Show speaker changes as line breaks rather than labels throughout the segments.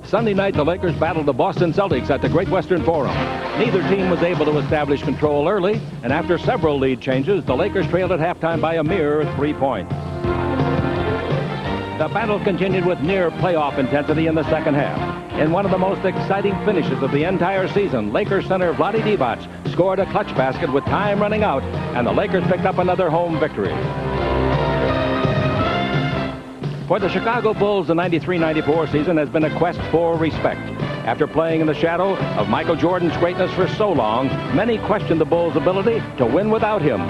Sunday night, the Lakers battled the Boston Celtics at the Great Western Forum. Neither team was able to establish control early, and after several lead changes, the Lakers trailed at halftime by a mere 3 points. The battle continued with near playoff intensity in the second half. In one of the most exciting finishes of the entire season, Lakers center Vlade Divac scored a clutch basket with time running out, and the Lakers picked up another home victory. For the Chicago Bulls, the 93-94 season has been a quest for respect. After playing in the shadow of Michael Jordan's greatness for so long, many questioned the Bulls' ability to win without him.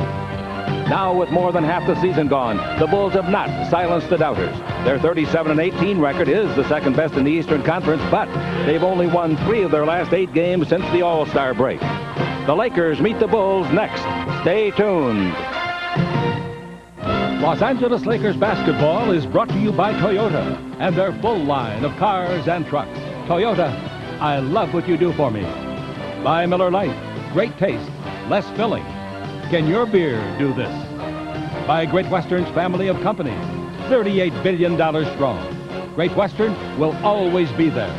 Now, with more than half the season gone, the Bulls have not silenced the doubters. Their 37-18 record is the second best in the Eastern Conference, but they've only won 3 of their last 8 games since the All-Star break. The Lakers meet the Bulls next. Stay tuned.
Los Angeles Lakers basketball is brought to you by Toyota and their full line of cars and trucks. Toyota, I love what you do for me. By Miller Lite, great taste, less filling. Can your beer do this? By Great Western's family of companies, $38 billion strong. Great Western will always be there.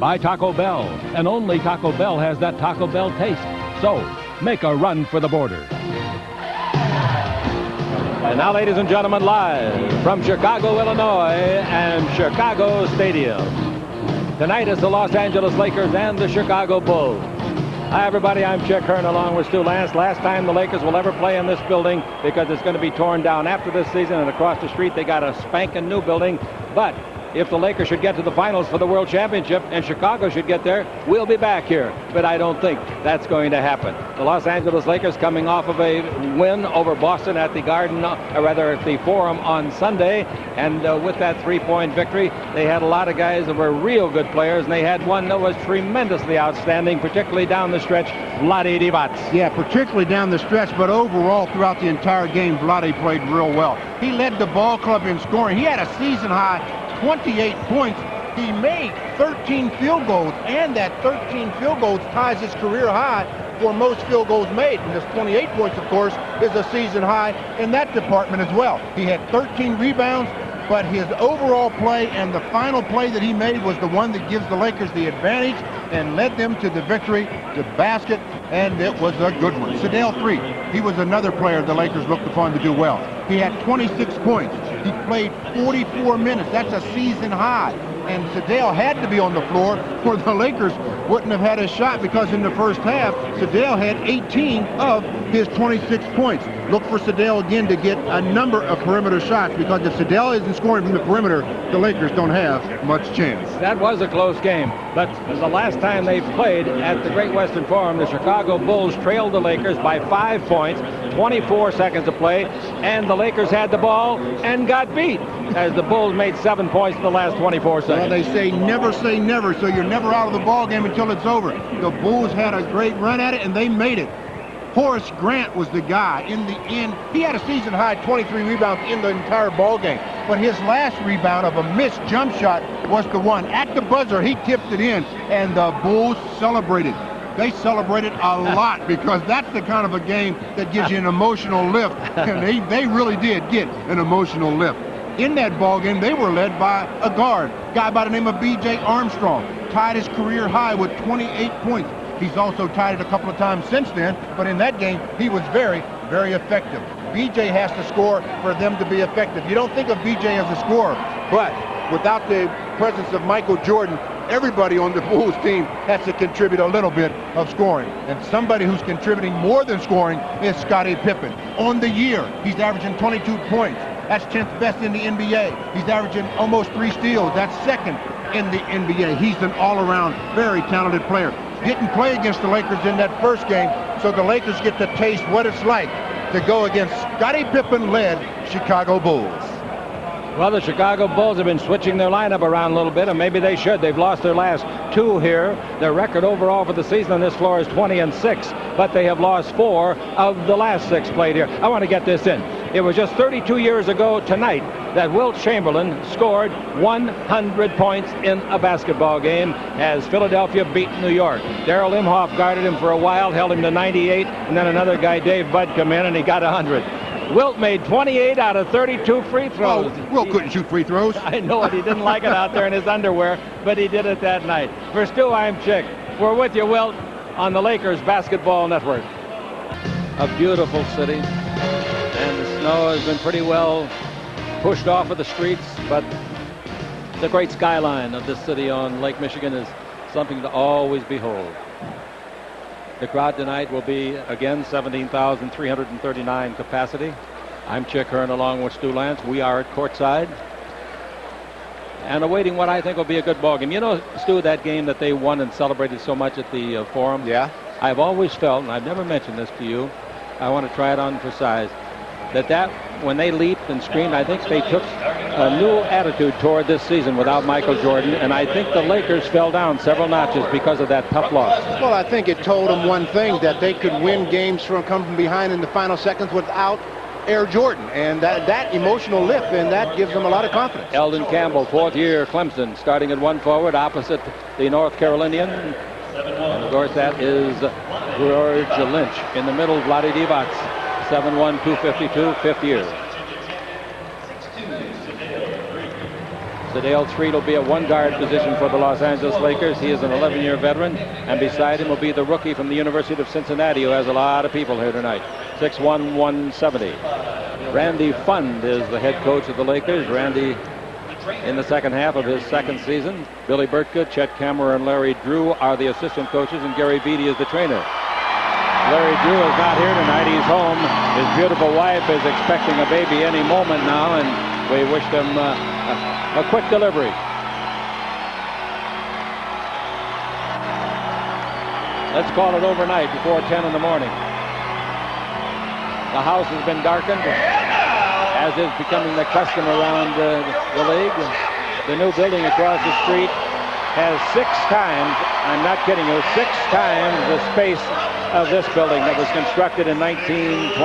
By Taco Bell, and only Taco Bell has that Taco Bell taste. So, make a run for the border.
And now, ladies and gentlemen, live from Chicago, Illinois, and Chicago Stadium. Tonight is the Los Angeles Lakers and the Chicago Bulls. Hi, everybody. I'm Chick Hearn along with Stu Lance. Last time the Lakers will ever play in this building because it's going to be torn down after this season, and across the street they got a spanking new building. But if the Lakers should get to the finals for the World Championship and Chicago should get there, we'll be back here. But I don't think that's going to happen. The Los Angeles Lakers coming off of a win over Boston at the Garden, or rather at the Forum on Sunday. And with that 3-point victory, they had a lot of guys that were real good players, and they had one that was tremendously outstanding, particularly down the stretch, Vlade Divac.
Yeah, particularly down the stretch, but overall throughout the entire game, Vlade played real well. He led the ball club in scoring. He had a season-high 28 points. He made 13 field goals, and that 13 field goals ties his career high for most field goals made. And this 28 points, of course, is a season high in that department as well. He had 13 rebounds, but his overall play and the final play that he made was the one that gives the Lakers the advantage and led them to the victory, the basket, and it was a good one. Sedale Threatt, he was another player the Lakers looked upon to do well. He had 26 points. He played 44 minutes. That's a season high. And Sedale had to be on the floor, or the Lakers wouldn't have had a shot, because in the first half, Sedale had 18 of his 26 points. Look for Sedale again to get a number of perimeter shots, because if Sedale isn't scoring from the perimeter, the Lakers don't have much chance.
That was a close game, but the last time they played at the Great Western Forum, the Chicago Bulls trailed the Lakers by 5 points, 24 seconds to play, and the Lakers had the ball and got beat, as the Bulls made 7 points in the last 24 seconds.
Well, they say never, so you're never out of the ball game until it's over. The Bulls had a great run at it, and they made it. Horace Grant was the guy in the end. He had a season-high 23 rebounds in the entire ball game, but his last rebound of a missed jump shot was the one. At the buzzer, he tipped it in, and the Bulls celebrated. They celebrated a lot, because that's the kind of a game that gives you an emotional lift, and they really did get an emotional lift. In that ball game, they were led by a guy by the name of B.J. Armstrong, tied his career high with 28 points. He's also tied it a couple of times since then, but in that game, he was very, very effective. B.J. has to score for them to be effective. You don't think of B.J. as a scorer, but without the presence of Michael Jordan, everybody on the Bulls team has to contribute a little bit of scoring. And somebody who's contributing more than scoring is Scottie Pippen. On the year, he's averaging 22 points. That's 10th best in the NBA. He's averaging almost 3 steals. That's second in the NBA. He's an all-around, very talented player. Didn't play against the Lakers in that first game, so the Lakers get to taste what it's like to go against Scottie Pippen-led Chicago Bulls.
Well, the Chicago Bulls have been switching their lineup around a little bit, and maybe they should. They've lost their last 2 here. Their record overall for the season on this floor is 20-6, but they have lost 4 of the last 6 played here. I want to get this in. It was just 32 years ago tonight that Wilt Chamberlain scored 100 points in a basketball game as Philadelphia beat New York. Darrell Imhoff guarded him for a while, held him to 98, and then another guy, Dave Budd, come in and he got 100. Wilt made 28 out of 32 free throws.
Oh, Wilt couldn't shoot free throws.
I know it. He didn't like it out there in his underwear, but he did it that night. For Stu, I'm Chick. We're with you, Wilt, on the Lakers Basketball Network. A beautiful city, and the snow has been pretty well pushed off of the streets, but the great skyline of this city on Lake Michigan is something to always behold. The crowd tonight will be, again, 17,339 capacity. I'm Chick Hearn along with Stu Lance. We are at courtside and awaiting what I think will be a good ball game. You know, Stu, that game that they won and celebrated so much at the Forum?
Yeah.
I've always felt, and I've never mentioned this to you, I want to try it on for size, that when they leaped and screamed, I think they took a new attitude toward this season without Michael Jordan, and I think the Lakers fell down several notches because of that tough loss.
Well, I think it told them one thing, that they could win games from coming from behind in the final seconds without Air Jordan, and that emotional lift, and that gives them a lot of confidence.
Eldon Campbell, fourth year Clemson, starting at one forward opposite the North Carolinian. And of course that is George Lynch. In the middle, Vlade Divac, 7'1", 252, fifth year. Sedale Street will be a one-guard position for the Los Angeles Lakers. He is an 11-year veteran, and beside him will be the rookie from the University of Cincinnati, who has a lot of people here tonight, 6'1", 170. Randy Fund is the head coach of the Lakers. Randy in the second half of his second season. Billy Burtka, Chet Kammerer, and Larry Drew are the assistant coaches, and Gary Beatty is the trainer. Larry Drew is not here tonight. He's home. His beautiful wife is expecting a baby any moment now, and we wish them a quick delivery. Let's call it overnight before 10 in the morning. The house has been darkened, as is becoming the custom around the league. The new building across the street has 6 times, I'm not kidding you, 6 times the space of this building that was constructed in 1929.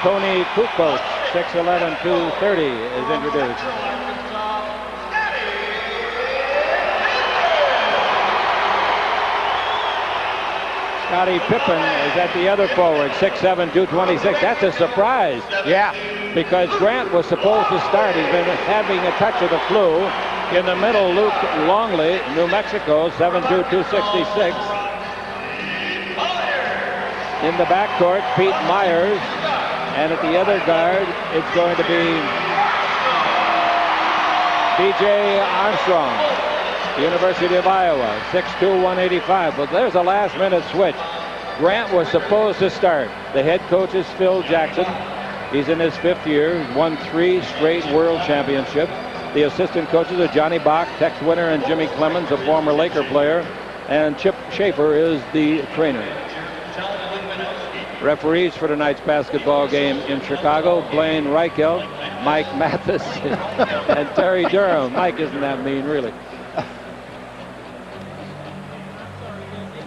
Tony Kukoc, 6'11", 230, is introduced. Scottie Pippen is at the other forward, 6'7", 226. That's a surprise.
Yeah.
Because Grant was supposed to start. He's been having a touch of the flu. In the middle, Luke Longley, New Mexico, 7'2", 266. In the backcourt, Pete Myers. And at the other guard, it's going to be B.J. Armstrong, University of Iowa, 6'2", 185. But there's a last-minute switch. Grant was supposed to start. The head coach is Phil Jackson. He's in his 5th year, won 3 straight world championships. The assistant coaches are Johnny Bach, Tex Winter, and Jimmy Clemens, a former Laker player. And Chip Schaefer is the trainer. Referees for tonight's basketball game in Chicago, Blaine Reichelt, Mike Mathis, and Terry Durham. Mike isn't that mean, really.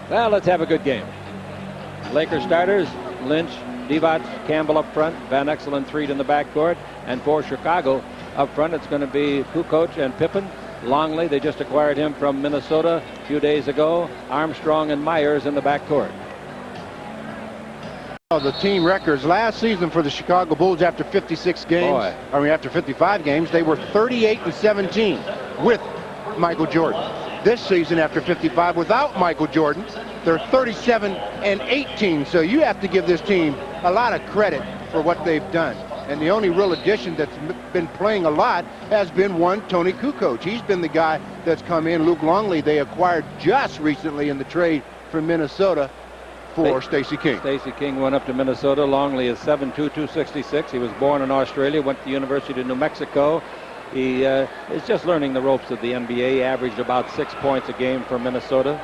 Well, let's have a good game. Lakers starters, Lynch, Divac, Campbell up front, Van Exel and Threed in the backcourt. And for Chicago up front, it's going to be Kukoc and Pippen. Longley, they just acquired him from Minnesota a few days ago. Armstrong and Myers in the backcourt.
The team records last season for the Chicago Bulls after 56 games, after 55 games, they were 38-17 with Michael Jordan. This season, after 55 without Michael Jordan, they're 37-18. So you have to give this team a lot of credit for what they've done. And the only real addition that's been playing a lot has been one Tony Kukoc. He's been the guy that's come in. Luke Longley, they acquired just recently in the trade from Minnesota for Stacey King.
Stacey King went up to Minnesota. Longley is 7'2", 266. He was born in Australia, went to the University of New Mexico. He is just learning the ropes of the NBA. Averaged about 6 points a game for Minnesota.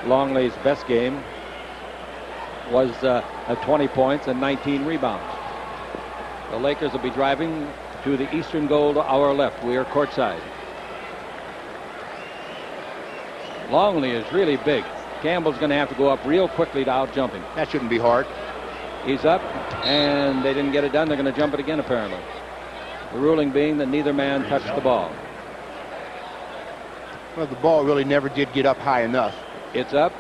Longley's best game was 20 points and 19 rebounds. The Lakers will be driving to the eastern goal to our left. We are courtside. Longley is really big. Campbell's going to have to go up real quickly to out-jump him.
That shouldn't be hard.
He's up, and they didn't get it done. They're going to jump it again, apparently. The ruling being that neither man touched the ball.
Well, the ball really never did get up high enough.
It's up,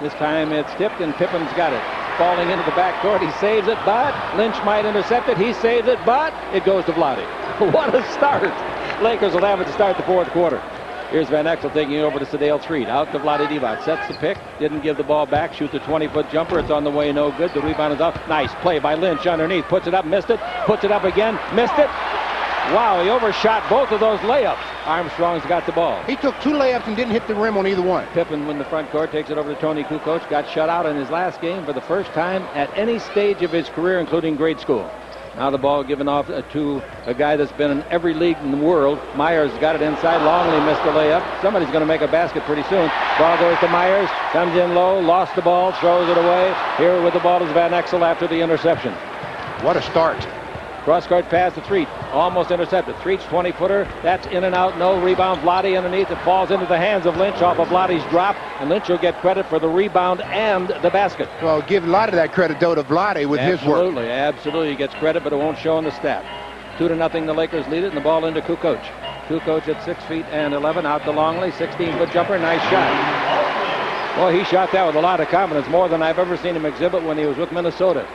This time it's tipped, and Pippen's got it. Falling into the backcourt, he saves it, but Lynch might intercept it. He saves it, but it goes to Vlade. What a start! Lakers will have it to start the fourth quarter. Here's Van Exel taking it over to Sedale Treat. Out to Vlade Divac. Sets the pick. Didn't give the ball back. Shoots a 20-foot jumper. It's on the way, no good. The rebound is up. Nice play by Lynch underneath. Puts it up, missed it. Puts it up again, missed it. Wow, he overshot both of those layups. Armstrong's got the ball.
He took 2 layups and didn't hit the rim on either one.
Pippen in the front court takes it over to Tony Kukoc. Got shut out in his last game for the first time at any stage of his career, including grade school. Now the ball given off to a guy that's been in every league in the world. Myers got it inside. Longley missed the layup. Somebody's going to make a basket pretty soon. Ball goes to Myers. Comes in low. Lost the ball. Throws it away. Here with the ball is Van Exel after the interception.
What a start.
Cross-court pass to Treat. Almost intercepted. Treat's 20-footer. That's in and out. No rebound. Vlade underneath. It falls into the hands of Lynch off of Vlade's drop. And Lynch will get credit for the rebound and the basket.
Well, give a lot of that credit, though, to Vlade with his work.
Absolutely. Absolutely. He gets credit, but it won't show in the stat. 2-0. The Lakers lead it, and the ball into Kukoc. Kukoc at 6 feet and 11. Out to Longley. 16-foot jumper. Nice shot. Well, he shot that with a lot of confidence. More than I've ever seen him exhibit when he was with Minnesota.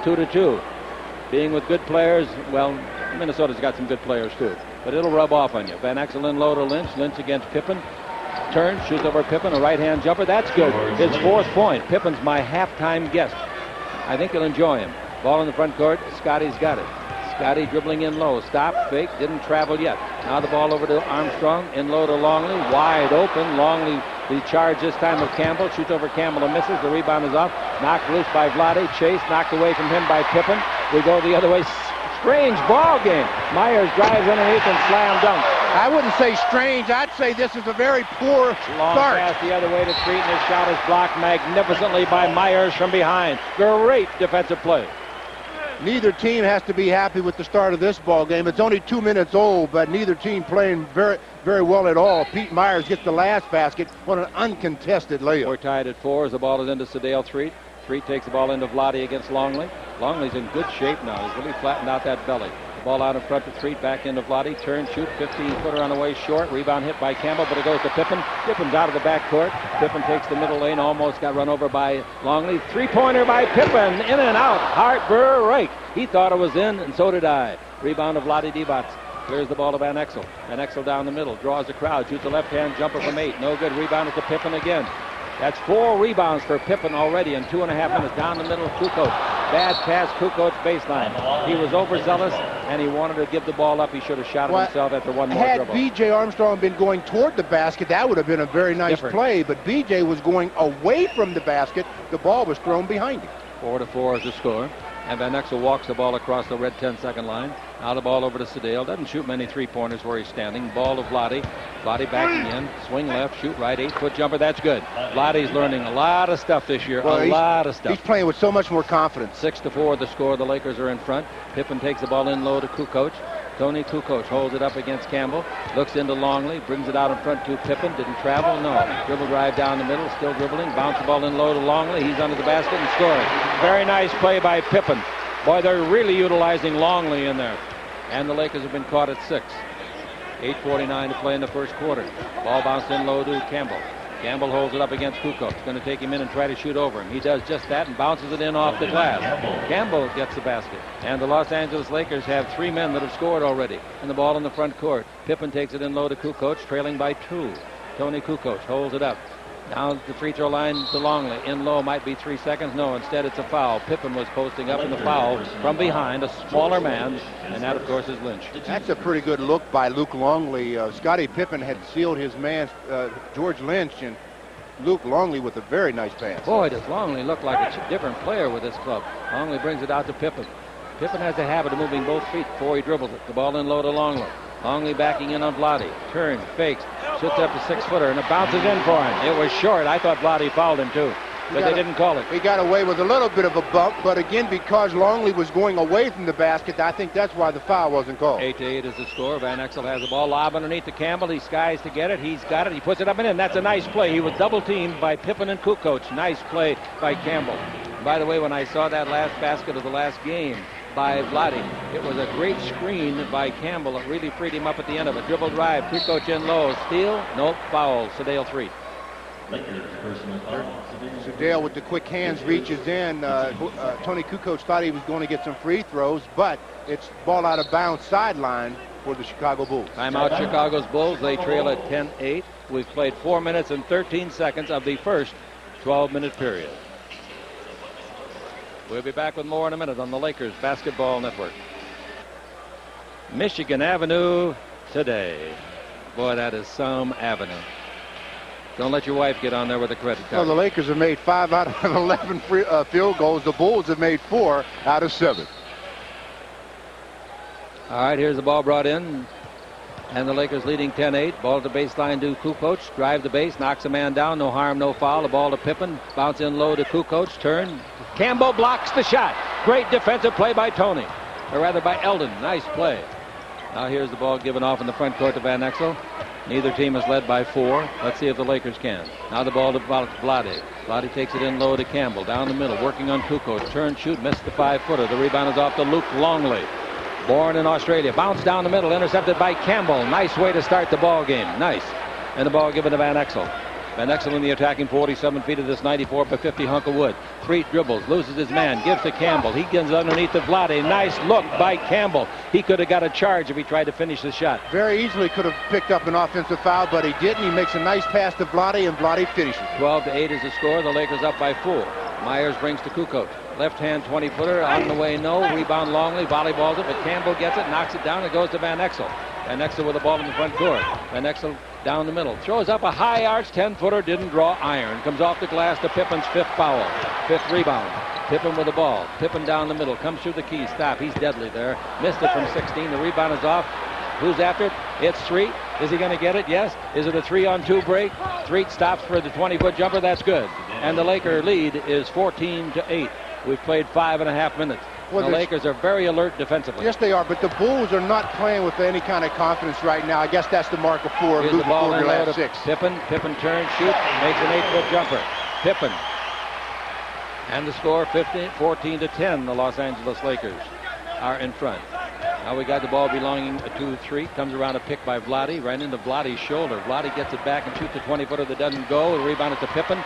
2-2. Being with good players, well, Minnesota's got some good players too, but it'll rub off on you. Van Exel in low to Lynch. Lynch against Pippen. Turns, shoots over Pippen, a right-hand jumper. That's good. His 4th point. Pippen's my halftime guest. I think you'll enjoy him. Ball in the front court. Scotty's got it. Scotty dribbling in low. Stop, fake, didn't travel yet. Now the ball over to Armstrong. In low to Longley. Wide open. Longley, the charge this time of Campbell. Shoots over Campbell and misses. The rebound is off. Knocked loose by Vlade. Chase knocked away from him by Pippen. We go the other way. Strange ball game. Myers drives underneath and slam dunk.
I wouldn't say strange. I'd say this is a very poor
Long
start.
pass the other way to Treat, and his shot is blocked magnificently by Myers from behind. Great defensive play.
Neither team has to be happy with the start of this ball game. It's only 2 minutes old, but neither team playing very, very well at all. Pete Myers gets the last basket. What an uncontested layup.
We're tied at 4 as the ball is into Sedale Treat. Treat takes the ball into Vlade against Longley. Longley's in good shape now. He's really flattened out that belly. The ball out in front to Treat, back into Vlade. Turn, shoot, 15-footer on the way short. Rebound hit by Campbell, but it goes to Pippen. Pippen's out of the backcourt. Pippen takes the middle lane, almost got run over by Longley. 3-pointer by Pippen, in and out. Heartbreak. He thought it was in, and so did I. Rebound of Vlade Divac. Clears the ball to Van Exel. Van Exel down the middle, draws the crowd, shoots a left-hand jumper from 8. No good. Rebound to Pippen again. That's 4 rebounds for Pippen already in 2.5 minutes. Down the middle, Kukoc. Bad pass, Kukoc baseline. He was overzealous, and he wanted to give the ball up. He should have shot it himself after one more dribble.
Had B.J. Armstrong been going toward the basket, that would have been a very nice play. But B.J. was going away from the basket. The ball was thrown behind him.
4-4 is the score. And Van Exel walks the ball across the red 10-second line. Now the ball over to Sedale. Doesn't shoot many 3-pointers where he's standing. Ball to Vlade. Vlade backing in. Swing left. Shoot right. 8-foot jumper. That's good. Vlade's learning a lot of stuff this year.
Well,
a lot of stuff.
He's playing with so much more confidence.
6-4 the score. The Lakers are in front. Pippen takes the ball in low to Kukoc. Tony Kukoc holds it up against Campbell. Looks into Longley. Brings it out in front to Pippen. Didn't travel. No. Dribble drive down the middle. Still dribbling. Bounce the ball in low to Longley. He's under the basket and scoring. Very nice play by Pippen. Boy, they're really utilizing Longley in there. And the Lakers have been caught at 6. 8:49 to play in the first quarter. Ball bounced in low to Campbell. Campbell holds it up against Kukoc. Going to take him in and try to shoot over him. He does just that and bounces it in off the glass. Campbell gets the basket. And the Los Angeles Lakers have 3 men that have scored already. And the ball in the front court. Pippen takes it in low to Kukoc, trailing by 2. Tony Kukoc holds it up. Down the free throw line to Longley. In low might be 3 seconds. No, instead it's a foul. Pippen was posting up in the foul from behind, a smaller man, and that, of course, is Lynch.
That's a pretty good look by Luke Longley. Scottie Pippen had sealed his man, George Lynch, and Luke Longley with a very nice pass.
Boy, does Longley look like a different player with this club. Longley brings it out to Pippen. Pippen has a habit of moving both feet before he dribbles it. The ball in low to Longley. Longley backing in on Vlade. Turns, fakes, shoots up a 6-footer, and it bounces in for him. It was short. I thought Vlade fouled him, too. But they didn't call it.
He got away with a little bit of a bump, but again, because Longley was going away from the basket, I think that's why the foul wasn't called.
8-8 is the score. Van Exel has the ball. Lob underneath to Campbell. He skies to get it. He's got it. He puts it up and in. That's a nice play. He was double-teamed by Pippen and Kukoc. Nice play by Campbell. By the way, when I saw that last basket of the last game by Vlade, it was a great screen by Campbell. It really freed him up at the end of it. Dribble drive. Kukoc in low. Steal. Nope. Foul. Sedale Treat.
Dale with the quick hands reaches in. Tony Kukoc thought he was going to get some free throws, but it's ball out of bounds sideline for the Chicago Bulls.
Timeout Chicago's Bulls. They trail at 10-8. We've played 4 minutes and 13 seconds of the first 12-minute period. We'll be back with more in a minute on the Lakers Basketball Network. Michigan Avenue today. Boy, that is some avenue. Don't let your wife get on there with a credit card.
Well, the Lakers have made 5 out of 11 field goals. The Bulls have made 4 out of 7.
All right, here's the ball brought in. And the Lakers leading 10-8. Ball to the baseline to Kukoc. Drive the base. Knocks a man down. No harm, no foul. The ball to Pippen. Bounce in low to Kukoc. Turn. Campbell blocks the shot. Great defensive play by Tony. Or rather by Eldon. Nice play. Now here's the ball given off in the front court to Van Exel. Neither team is led by 4. Let's see if the Lakers can. Now the ball to Vlade. Vlade takes it in low to Campbell. Down the middle. Working on Kukoc. Turn, shoot. Missed the 5-footer. The rebound is off to Luke Longley. Born in Australia. Bounce down the middle. Intercepted by Campbell. Nice way to start the ball game. Nice. And the ball given to Van Exel. Van Exel in the attacking 47 feet of this 94 by 50 hunk of wood. 3 dribbles. Loses his man. Gives to Campbell. He gets underneath to Vlade. Nice look by Campbell. He could have got a charge if he tried to finish the shot.
Very easily could have picked up an offensive foul, but he didn't. He makes a nice pass to Vlade, and Vlade finishes.
12-8 is the score. The Lakers up by 4. Myers brings to Kukoc. Left hand 20-footer. On the way, no. Rebound Longley. Volleyballs it, but Campbell gets it. Knocks it down. It goes to Van Exel. Van Exel with the ball in the front court. Van Exel down the middle. Throws up a high arch 10-footer. Didn't draw iron. Comes off the glass to Pippen's 5th foul. 5th rebound. Pippen with the ball. Pippen down the middle. Comes through the key. Stop. He's deadly there. Missed it from 16. The rebound is off. Who's after it? It's Street. Is he going to get it? Yes. Is it a 3-on-2 break? Street stops for the 20-foot jumper. That's good. And the Laker lead is 14-8. We've played 5.5 minutes. Well, the Lakers are very alert defensively.
Yes, they are, but the Bulls are not playing with any kind of confidence right now. I guess that's the mark of 4.
Here's the ball in low to
6.
Pippen turns, shoots, makes an 8-foot jumper. Pippen. And the score 14-10. The Los Angeles Lakers are in front. Now we got the ball belonging to 3. Comes around a pick by Vlade. Right into Vlade's shoulder. Vlade gets it back and shoots a 20-footer that doesn't go. The rebound is to Pippen.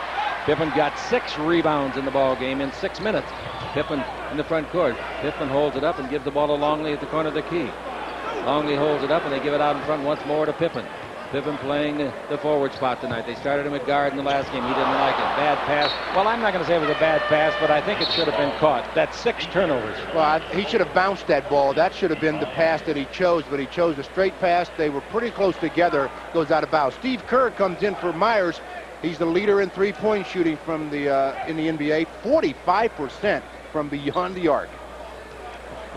Pippen got 6 rebounds in the ball game in 6 minutes. Pippen in the front court. Pippen holds it up and gives the ball to Longley at the corner of the key. Longley holds it up and they give it out in front once more to Pippen. Pippen playing the forward spot tonight. They started him at guard in the last game. He didn't like it. Bad pass. Well, I'm not going to say it was a bad pass, but I think it should have been caught. That's 6 turnovers.
Well, he should have bounced that ball. That should have been the pass that he chose, but he chose a straight pass. They were pretty close together. Goes out of bounds. Steve Kerr comes in for Myers. He's the leader in three-point shooting from in the NBA. 45% from beyond the arc.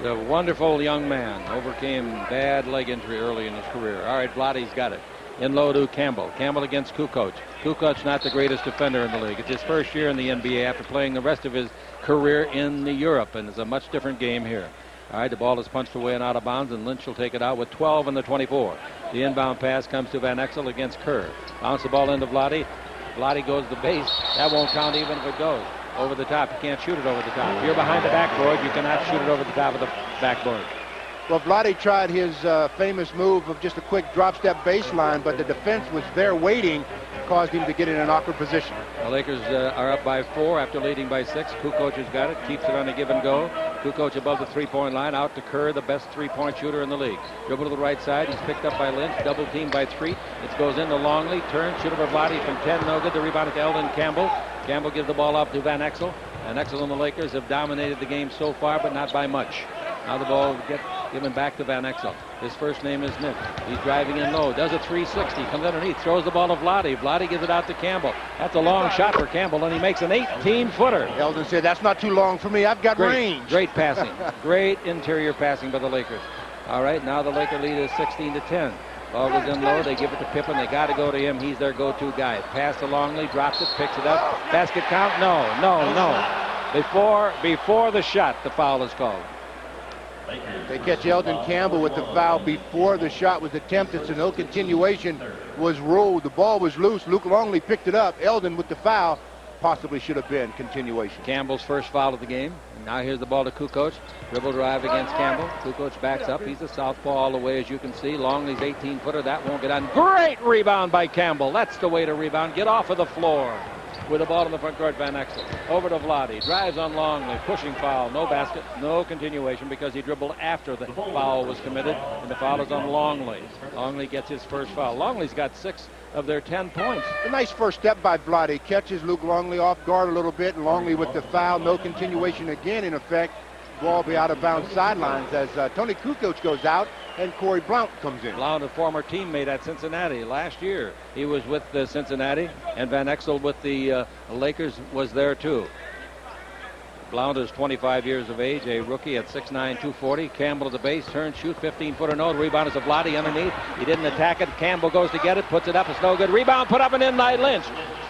The wonderful young man overcame bad leg injury early in his career. All right, Vlade's got it. In low to Campbell. Campbell against Kukoc. Kukoc not the greatest defender in the league. It's his first year in the NBA after playing the rest of his career in Europe, and it's a much different game here. All right, the ball is punched away and out of bounds, and Lynch will take it out with 12 and the 24. The inbound pass comes to Van Exel against Kerr. Bounce the ball into Vlade. Vlade goes to the base. That won't count even if it goes over the top. You can't shoot it over the top. If you're behind the backboard, you cannot shoot it over the top of the backboard.
Well, Vlade tried his famous move of just a quick drop-step baseline, but the defense was there waiting, caused him to get in an awkward position.
The Lakers are up by 4 after leading by 6. Kukoc has got it, keeps it on a give and go. Kukoc above the three-point line, out to Kerr, the best three-point shooter in the league. Dribble to the right side, he's picked up by Lynch, double teamed by Street. It goes into Longley, turns, shoot over Vlade from 10, no good. The rebound to Eldon Campbell. Campbell gives the ball off to Van Exel. Van Exel and the Lakers have dominated the game so far, but not by much. Now the ball given back to Van Exel. His first name is Nick. He's driving in low. Does a 360. Comes underneath. Throws the ball to Vlade. Vlade gives it out to Campbell. That's a long shot for Campbell, and he makes an 18-footer.
Eldon said, that's not too long for me. I've got range.
Great passing. Great interior passing by the Lakers. All right, now the Laker lead is 16-10. Ball goes in low. They give it to Pippen. They got to go to him. He's their go-to guy. Pass to Longley. Drops it. Picks it up. Basket count? No. Before the shot, the foul is called.
They catch Eldon Campbell with the foul before the shot was attempted, so no continuation was ruled. The ball was loose. Luke Longley picked it up. Eldon with the foul. possibly should have been continuation.
Campbell's first foul of the game. And now here's the ball to Kukoc. Dribble drive against Campbell. Kukoc backs up. He's a southpaw all the way, as you can see. Longley's 18-footer. That won't get on. Great rebound by Campbell. That's the way to rebound. Get off of the floor. With the ball in the front court, Van Exel. Over to Vlade. Drives on Longley. Pushing foul. No basket. No continuation because he dribbled after the foul was committed. And the foul is on Longley. Longley gets his first foul. Longley's got 6 of their 10 points.
A nice first step by Vlade. Catches Luke Longley off guard a little bit. And Longley with the foul. No continuation again, in effect. Ball be out of bounds sidelines as Tony Kukoc goes out and Corie Blount comes in.
Blount, a former teammate at Cincinnati last year. He was with Cincinnati, and Van Exel with the Lakers was there too. Blount is 25 years of age, a rookie at 6'9", 240. Campbell at the base, turns, shoot, 15-footer, no. Rebound is a Vlade underneath. He didn't attack it. Campbell goes to get it, puts it up. It's no good. Rebound put up and in by Lynch.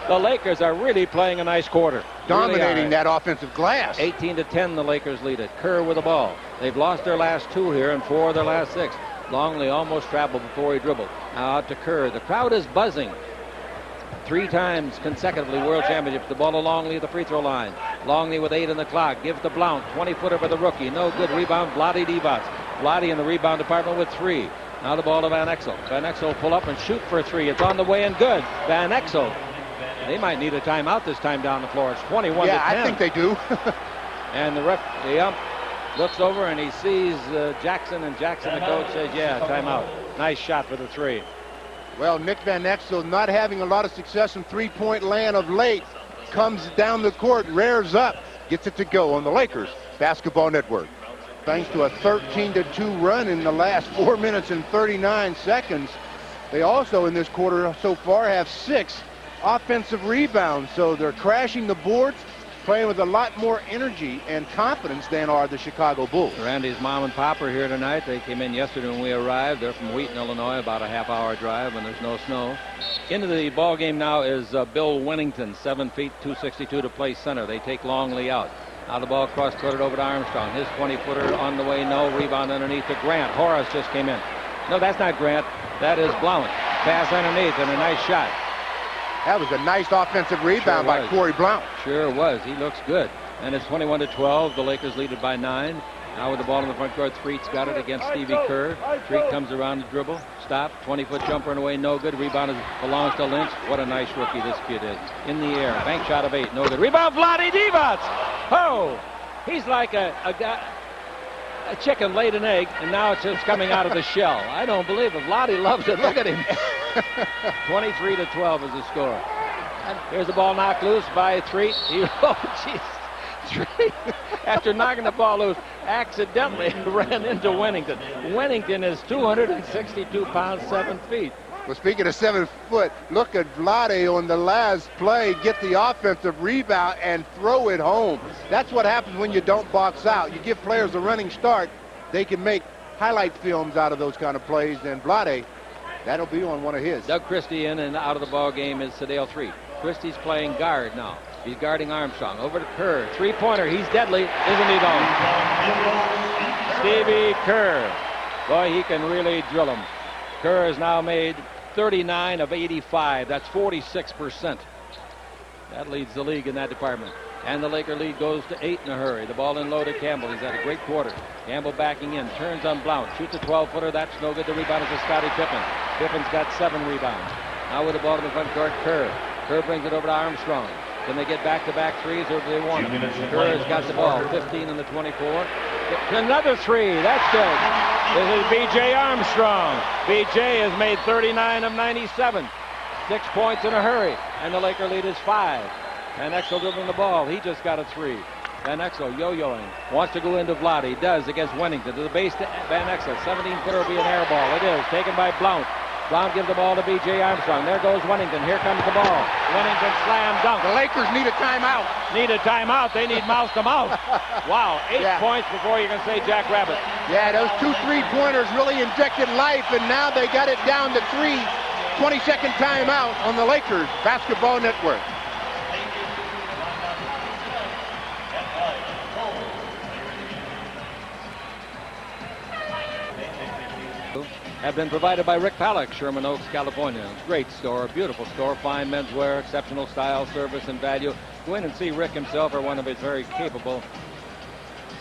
The Lakers are really playing a nice quarter.
Dominating
really
that offensive glass.
18-10, the Lakers lead it. Kerr with the ball. They've lost their last 2 here and 4 of their last 6. Longley almost traveled before he dribbled. Now out to Kerr. The crowd is buzzing. 3 times consecutively World Championships. The ball to Longley at the free throw line. Longley with 8 on the clock. Gives to Blount. 20-footer for the rookie. No good. Rebound. Vlade Divac. Vlade in the rebound department with 3. Now the ball to Van Exel. Van Exel pull up and shoot for 3. It's on the way and good. Van Exel. They might need a timeout this time down the floor. It's 21-10.
Yeah, I think they do.
And the ump looks over and he sees Jackson, and Jackson, the coach, says, yeah, timeout. Nice shot for the 3.
Well, Nick Van Exel, not having a lot of success in three-point land of late, comes down the court, rears up, gets it to go on the Lakers Basketball Network. Thanks to a 13-2 run in the last 4 minutes and 39 seconds. They also, in this quarter so far, have 6 offensive rebounds, so they're crashing the boards, playing with a lot more energy and confidence than are the Chicago Bulls.
Randy's mom and pop are here tonight. They came in yesterday when we arrived. They're from Wheaton, Illinois, about a half-hour drive when there's no snow. Into the ball game now is Bill Winnington, 7 feet, 262 to play center. They take Longley out. Now the ball cross-courted over to Armstrong. His 20-footer on the way, no. Rebound underneath to Grant. Horace just came in. No, that's not Grant. That is Blount. Pass underneath and a nice shot.
That was a nice offensive rebound by Corie Blount.
Sure was. He looks good. And it's 21-12. The Lakers lead it by 9. Now with the ball in the front court, Threet's got it against Stevie Kerr. Threet comes around the dribble. Stop. 20-foot jumper and away. No good. Rebound belongs to Lynch. What a nice rookie this kid is. In the air. Bank shot of 8. No good. Rebound, Vlade Divac. Oh! He's like a chicken laid an egg, and now it's just coming out of the shell. I don't believe it. Vlade loves it. Look at him. 23-12 is the score. And here's the ball knocked loose by Threet. Oh, jeez. Threet, after knocking the ball loose, accidentally ran into Winnington. Winnington is 262 pounds, 7 feet.
Well, speaking of 7 foot, look at Vlade on the last play, get the offensive rebound and throw it home. That's what happens when you don't box out. You give players a running start, they can make highlight films out of those kind of plays, and Vlade, that'll be on one of his.
Doug Christie in and out of the ball game is Sedale Threet. Christie's playing guard now. He's guarding Armstrong. Over to Kerr. 3-pointer. He's deadly, isn't he, though? Stevie Kerr. Boy, he can really drill him. Kerr has now made 39 of 85. That's 46%. That leads the league in that department. And the Laker lead goes to 8 in a hurry. The ball in low to Campbell. He's had a great quarter. Campbell backing in. Turns on Blount. Shoots a 12-footer. That's no good. The rebound is to Scottie Pippen. Pippen's got 7 rebounds. Now with the ball in the front court, Kerr. Kerr brings it over to Armstrong. Can they get back-to-back threes, or do they want it? Kerr has got the ball. 15 in the 24. Another 3. That's good. This is B.J. Armstrong. B.J. has made 39 of 97. 6 points in a hurry. And the Laker lead is 5. Van Exel dribbling the ball. He just got a 3. Van Exel yo-yoing. Wants to go into Vlade. He does against Winnington. To the base to Van Exel. 17-footer will be an air ball. It is. Taken by Blount. Blount gives the ball to B.J. Armstrong. There goes Winnington. Here comes the ball. Winnington slam dunk.
The Lakers need a timeout.
Need a timeout. They need mouth to mouth. Wow. 8 points before you can say Jack Rabbit.
Yeah, those 2 3-pointers really injected life, and now they got it down to 3. 20-second timeout on the Lakers Basketball Network.
Have been provided by Rick Palak, Sherman Oaks, California. Great store, beautiful store, fine menswear, exceptional style, service, and value. go in and see Rick himself or one of his very capable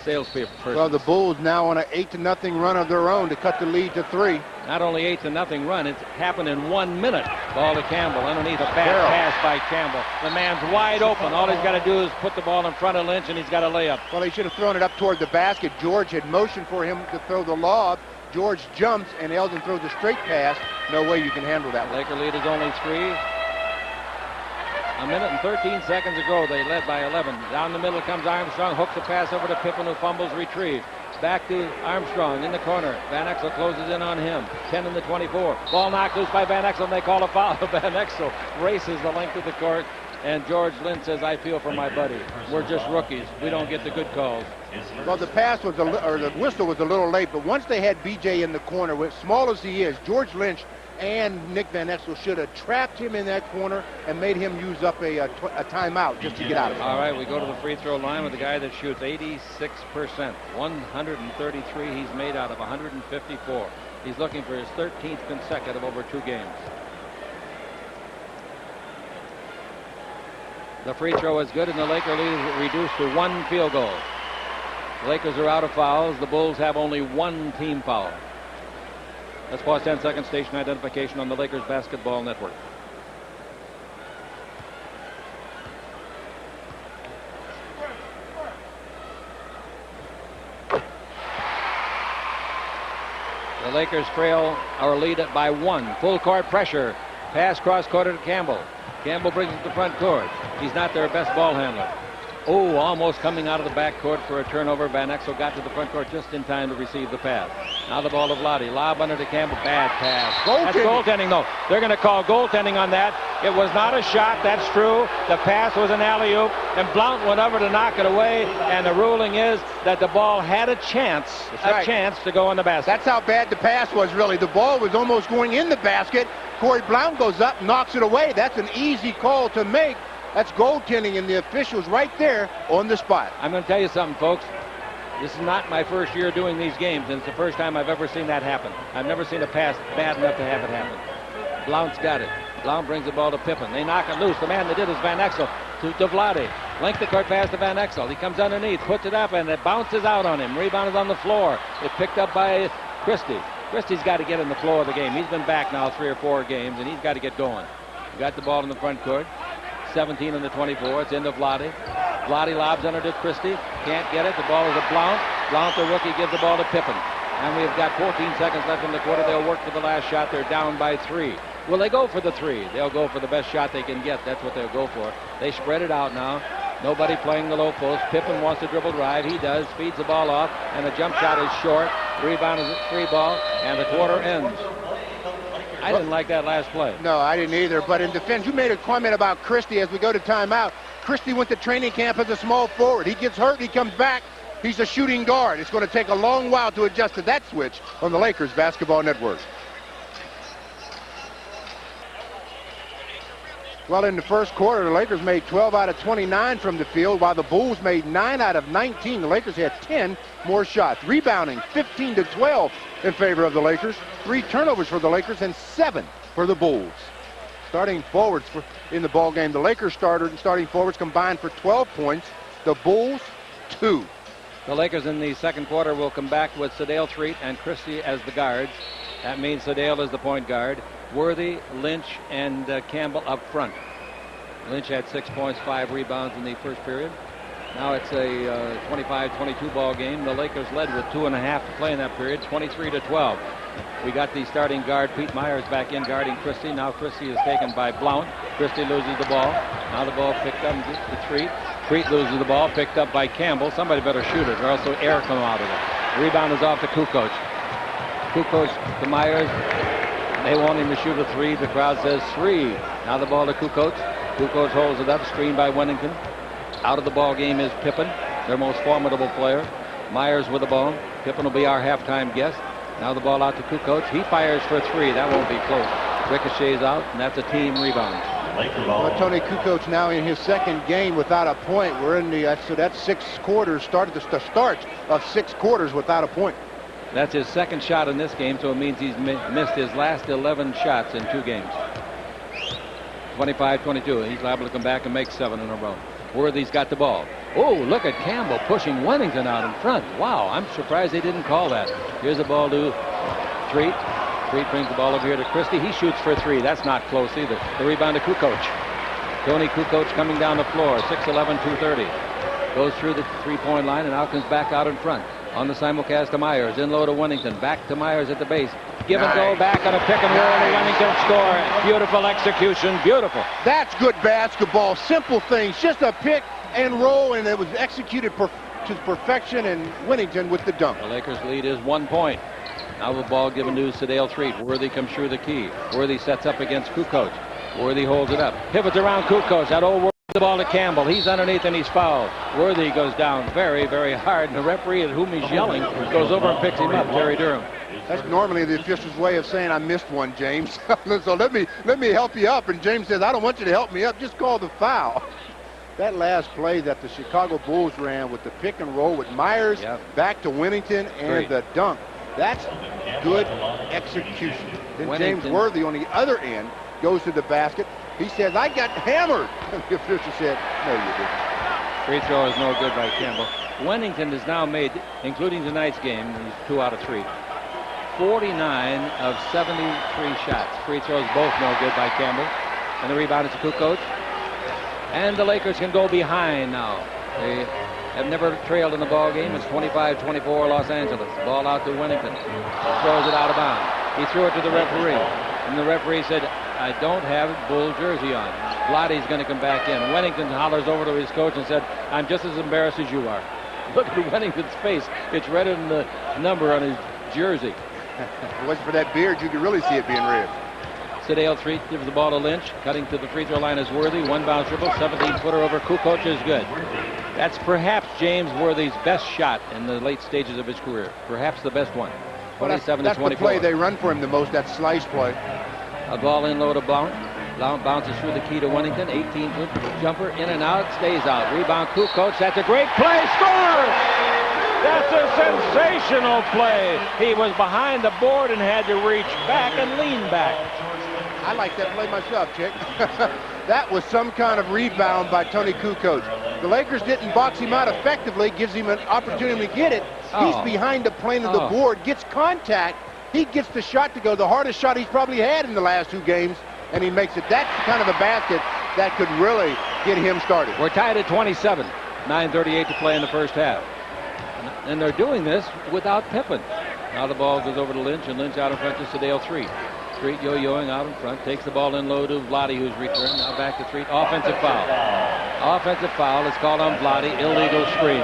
salespeople.
Well, the Bulls now on an 8-0 run of their own to cut the lead to 3.
Not only 8-0 run, it's happened in 1 minute. Ball to Campbell underneath a bad pass by Campbell. The man's wide open. All he's got to do is put the ball in front of Lynch, and he's got a layup.
Well, he should have thrown it up toward the basket. George had motioned for him to throw the lob. George jumps, and Eldon throws a straight pass. No way you can handle that.
Laker lead is only 3. A minute and 13 seconds ago, they led by 11. Down the middle comes Armstrong, hooks a pass over to Pippen, who fumbles, retrieve. Back to Armstrong in the corner. Van Exel closes in on him. 10 in the 24. Ball knocked loose by Van Exel, and they call a foul. Van Exel races the length of the court, and George Lynch says, I feel for my buddy. We're just rookies. We don't get the good calls.
Well, the pass was, the whistle was a little late, but once they had BJ in the corner, as small as he is, George Lynch and Nick Van Exel should have trapped him in that corner and made him use up a timeout just to get out of it.
All right, we go to the free throw line with a guy that shoots 86%. 133 he's made out of 154. He's looking for his 13th consecutive over 2 games. The free throw is good, and the Laker lead is reduced to 1 field goal. The Lakers are out of fouls. The Bulls have only 1 team foul. Let's pause 10 seconds. Station identification on the Lakers Basketball Network. The Lakers trail our lead by 1. Full court pressure. Pass cross court to Campbell. Campbell brings it to the front court. He's not their best ball handler. Oh, almost coming out of the back court for a turnover. Van Exel got to the front court just in time to receive the pass. Now the ball to Vlade. Lob under to Campbell. Bad pass. That's goaltending, though. They're going to call goaltending on that. It was not a shot. That's true. The pass was an alley-oop, and Blount went over to knock it away, and the ruling is that the ball had a chance, chance to go in the basket.
That's how bad the pass was, really. The ball was almost going in the basket. Corie Blount goes up, knocks it away. That's an easy call to make. That's goaltending, and the officials right there on the spot.
I'm going to tell you something, folks. This is not my first year doing these games, and it's the first time I've ever seen that happen. I've never seen a pass bad enough to have it happen. Blount's got it. Blount brings the ball to Pippen. They knock it loose. The man that did is Van Exel to Vlade. Length the court pass to Van Exel. He comes underneath, puts it up, and it bounces out on him. Rebound is on the floor. It's picked up by Christie. Christie's got to get in the flow of the game. He's been back now 3 or 4 games, and he's got to get going. He got the ball in the front court. 17 in the 24. It's into Vlade. Vlade lobs under to Christie. Can't get it. The ball is to Blount. Blount, the rookie, gives the ball to Pippen. And we've got 14 seconds left in the quarter. They'll work for the last shot. They're down by 3. Will they go for the 3? They'll go for the best shot they can get. That's what they'll go for. They spread it out now. Nobody playing the low post. Pippen wants to dribble drive. He does. Feeds the ball off. And the jump shot is short. Rebound is a 3 ball. And the quarter ends. I didn't like that last play.
No, I didn't either. But in defense, you made a comment about Christie as we go to timeout. Christie went to training camp as a small forward. He gets hurt. He comes back. He's a shooting guard. It's going to take a long while to adjust to that switch on the Lakers Basketball Network. Well, in the first quarter, the Lakers made 12 out of 29 from the field, while the Bulls made 9 out of 19. The Lakers had 10 more shots. Rebounding 15 to 12 in favor of the Lakers. 3 turnovers for the Lakers and 7 for the Bulls. Starting forwards in the ball game, the Lakers starting forwards combined for 12 points. The Bulls 2.
The Lakers in the second quarter will come back with Sedale, Treat, and Christie as the guards. That means Sedale is the point guard. Worthy, Lynch, and Campbell up front. Lynch had 6 points, 5 rebounds in the first period. Now it's a 25-22 ball game. The Lakers led with 2.5 to play in that period, 23 to 12. We got the starting guard, Pete Myers, back in guarding Christie. Now Christie is taken by Blount. Christie loses the ball. Now the ball picked up to Treat. Treat loses the ball, picked up by Campbell. Somebody better shoot it, or else the air come out of it. Rebound is off to Kukoc. Kukoc to Myers. They want him to shoot a 3. The crowd says 3. Now the ball to Kukoc. Kukoc holds it up, screened by Wennington. Out of the ball game is Pippen, their most formidable player. Myers with the ball. Pippen will be our halftime guest. Now the ball out to Kukoc. He fires for 3. That won't be close. Ricochets out, and that's a team rebound.
Well, Tony Kukoc now in his second game without a point. We're in the so that's 6 quarters. Started the start of 6 quarters without a point.
That's his second shot in this game, so it means he's missed his last 11 shots in 2 games. 25-22. He's liable to come back and make 7 in a row. Worthy's got the ball. Oh, look at Campbell pushing Wennington out in front. Wow, I'm surprised they didn't call that. Here's the ball to Treat. Treat brings the ball over here to Christie. He shoots for three. That's not close either. The rebound to Kukoc. Tony Kukoc coming down the floor. 6'11", 230. Goes through the three-point line and now comes back out in front. On the simulcast to Myers. In low to Wennington. Back to Myers at the base. Give and go back on a pick and roll. And Wennington score. Beautiful execution. Beautiful.
That's good basketball. Simple things. Just a pick and roll, and it was executed to perfection, and Wennington with the dunk.
The Lakers lead is 1 point. Now the ball given to Sedale Treat. Worthy comes through the key. Worthy sets up against Kukoc. Worthy holds it up. Pivots around Kukoc. That old Worthy. The ball to Campbell. He's underneath and he's fouled. Worthy goes down very, very hard, and the referee at whom he's yelling goes over and picks him up. Terry Durham.
That's normally the official's way of saying I missed one, James. So let me help you up. And James says, I don't want you to help me up. Just call the foul. That last play that the Chicago Bulls ran with the pick and roll with Myers back to Wennington and the dunk. That's good execution. Then James Worthy on the other end goes to the basket. He says, I got hammered. The official said, no, you didn't.
Free throw is no good by Campbell. Wennington has now made, including tonight's game, he's 2 out of 3. 49 of 73 shots. Free throws both no good by Campbell. And the rebound is to Kukoc. And the Lakers can go behind now. They have never trailed in the ball game. It's 25-24 Los Angeles. Ball out to Wennington. Throws it out of bounds. He threw it to the referee. And the referee said, I don't have a Bull jersey on. Vlade's going to come back in. Wennington hollers over to his coach and said, I'm just as embarrassed as you are. Look at Wennington's face. It's redder than the number on his jersey.
If it wasn't for that beard, you could really see it being red.
Sedale Treat gives the ball to Lynch. Cutting to the free throw line is Worthy. One bounce dribble. 17-footer over Kukoc is good. That's perhaps James Worthy's best shot in the late stages of his career. Perhaps the best one. 27
that's
to 24.
The play they run for him the most, that slice play.
A ball in low to Blount. Blount bounces through the key to Wennington. 18-foot jumper in and out. Stays out. Rebound Kukoc. That's a great play. Scores! That's a sensational play. He was behind the board and had to reach back and lean back.
I like that play myself, Chick. That was some kind of rebound by Tony Kukoc. The Lakers didn't box him out effectively. Gives him an opportunity to get it. He's behind the plane of the board. Gets contact. He gets the shot to go. The hardest shot he's probably had in the last 2 games. And he makes it. That's kind of a basket that could really get him started.
We're tied at 27. 9:38 to play in the first half. And they're doing this without Pippen. Now the ball goes over to Lynch, and Lynch out in front to Sedale Treat. Treat yo-yoing out in front, takes the ball in low to Vlade, who's returned. Now back to Treat. Offensive foul. Offensive foul is called on Vlade. Illegal screen.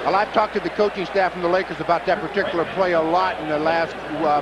Well, I've talked to the coaching staff from the Lakers about that particular play a lot in the last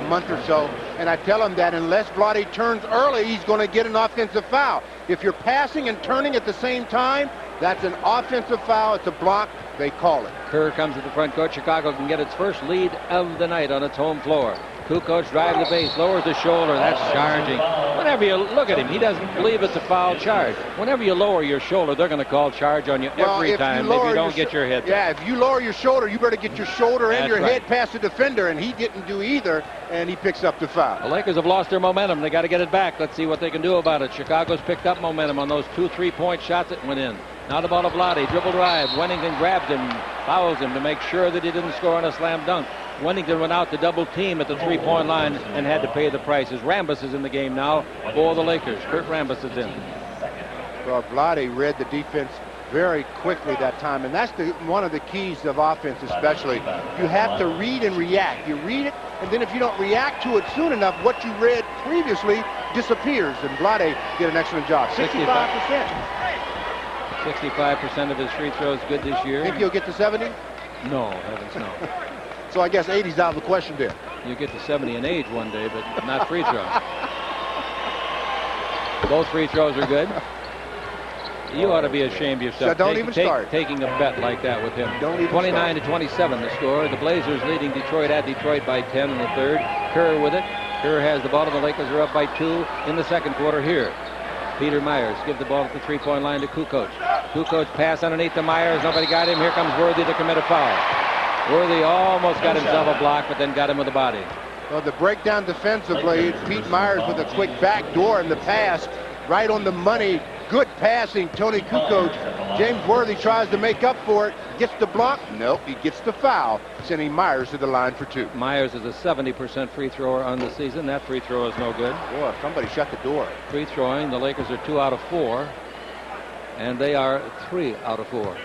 month or so, and I tell them that unless Vlade turns early, he's going to get an offensive foul. If you're passing and turning at the same time, that's an offensive foul. It's a block. They call it.
Kerr comes to the front court. Chicago can get its first lead of the night on its home floor. Kukoc drives the base, lowers the shoulder. That's charging. Whenever you look at him, he doesn't believe it's a foul charge. Whenever you lower your shoulder, they're going to call charge on you every time if you don't get your head.
Yeah, if you lower your shoulder, you better get your shoulder and your head past the defender, and he didn't do either, and he picks up the foul.
The Lakers have lost their momentum. They got to get it back. Let's see what they can do about it. Chicago's picked up momentum on those 2 3-point shots that went in. Now the ball to Vlade, dribble drive. Wennington grabs him, fouls him to make sure that he didn't score on a slam dunk. Wennington went out to double team at the 3-point line and had to pay the prices. Rambis is in the game now for the Lakers. Kurt Rambis is in.
Well, Vlade read the defense very quickly that time, and that's one of the keys of offense especially. You have to read and react. You read it, and then if you don't react to it soon enough, what you read previously disappears, and Vlade did an excellent job. 65%.
65% of his free throws good this year.
Think he'll get to 70?
No, heavens no.
So I guess 80's out of the question there.
You get to 70 in age one day, but not free throws. Both free throws are good. You ought to be ashamed of yourself.
So don't even start.
Taking a bet like that with him.
Don't even
29 to 27 the score. The Blazers leading Detroit at Detroit by 10 in the third. Kerr with it. Kerr has the ball, and the Lakers are up by 2 in the second quarter here. Peter Myers gives the ball at the 3-point line to Kukoc. Kukoc pass underneath to Myers. Nobody got him. Here comes Worthy to commit a foul. Worthy almost got himself a block, but then got him with the body.
Well, the breakdown defensively, Pete Myers with a quick backdoor in the pass, right on the money. Good passing. Tony Kukoc James Worthy tries to make up for it. Gets the block. Nope, he gets the foul, sending Myers to the line for 2.
Myers is a 70% free thrower on the season. That free throw is no good.
Boy, somebody shut the door.
Free throwing, the Lakers are 2 out of 4. And they are 3 out of 4.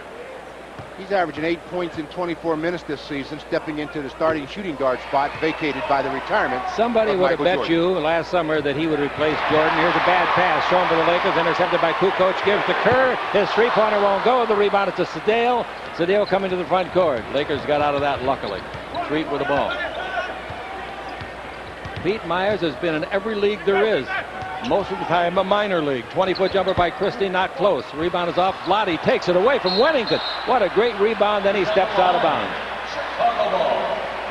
He's averaging 8 points in 24 minutes this season, stepping into the starting shooting guard spot vacated by the retirement.
Somebody would have bet
Jordan.
you last summer that he would replace Jordan. Here's a bad pass shown to the Lakers, intercepted by Kukoc, gives to Kerr. His three-pointer won't go. The rebound is to Sedale. Sedale coming to the front court. Lakers got out of that luckily. Street with the ball. Pete Myers has been in every league there is. Most of the time a minor league. 20-foot jumper by Christie, not close. Rebound is off. Vlade takes it away from Wennington. What a great rebound, then he steps out of bounds.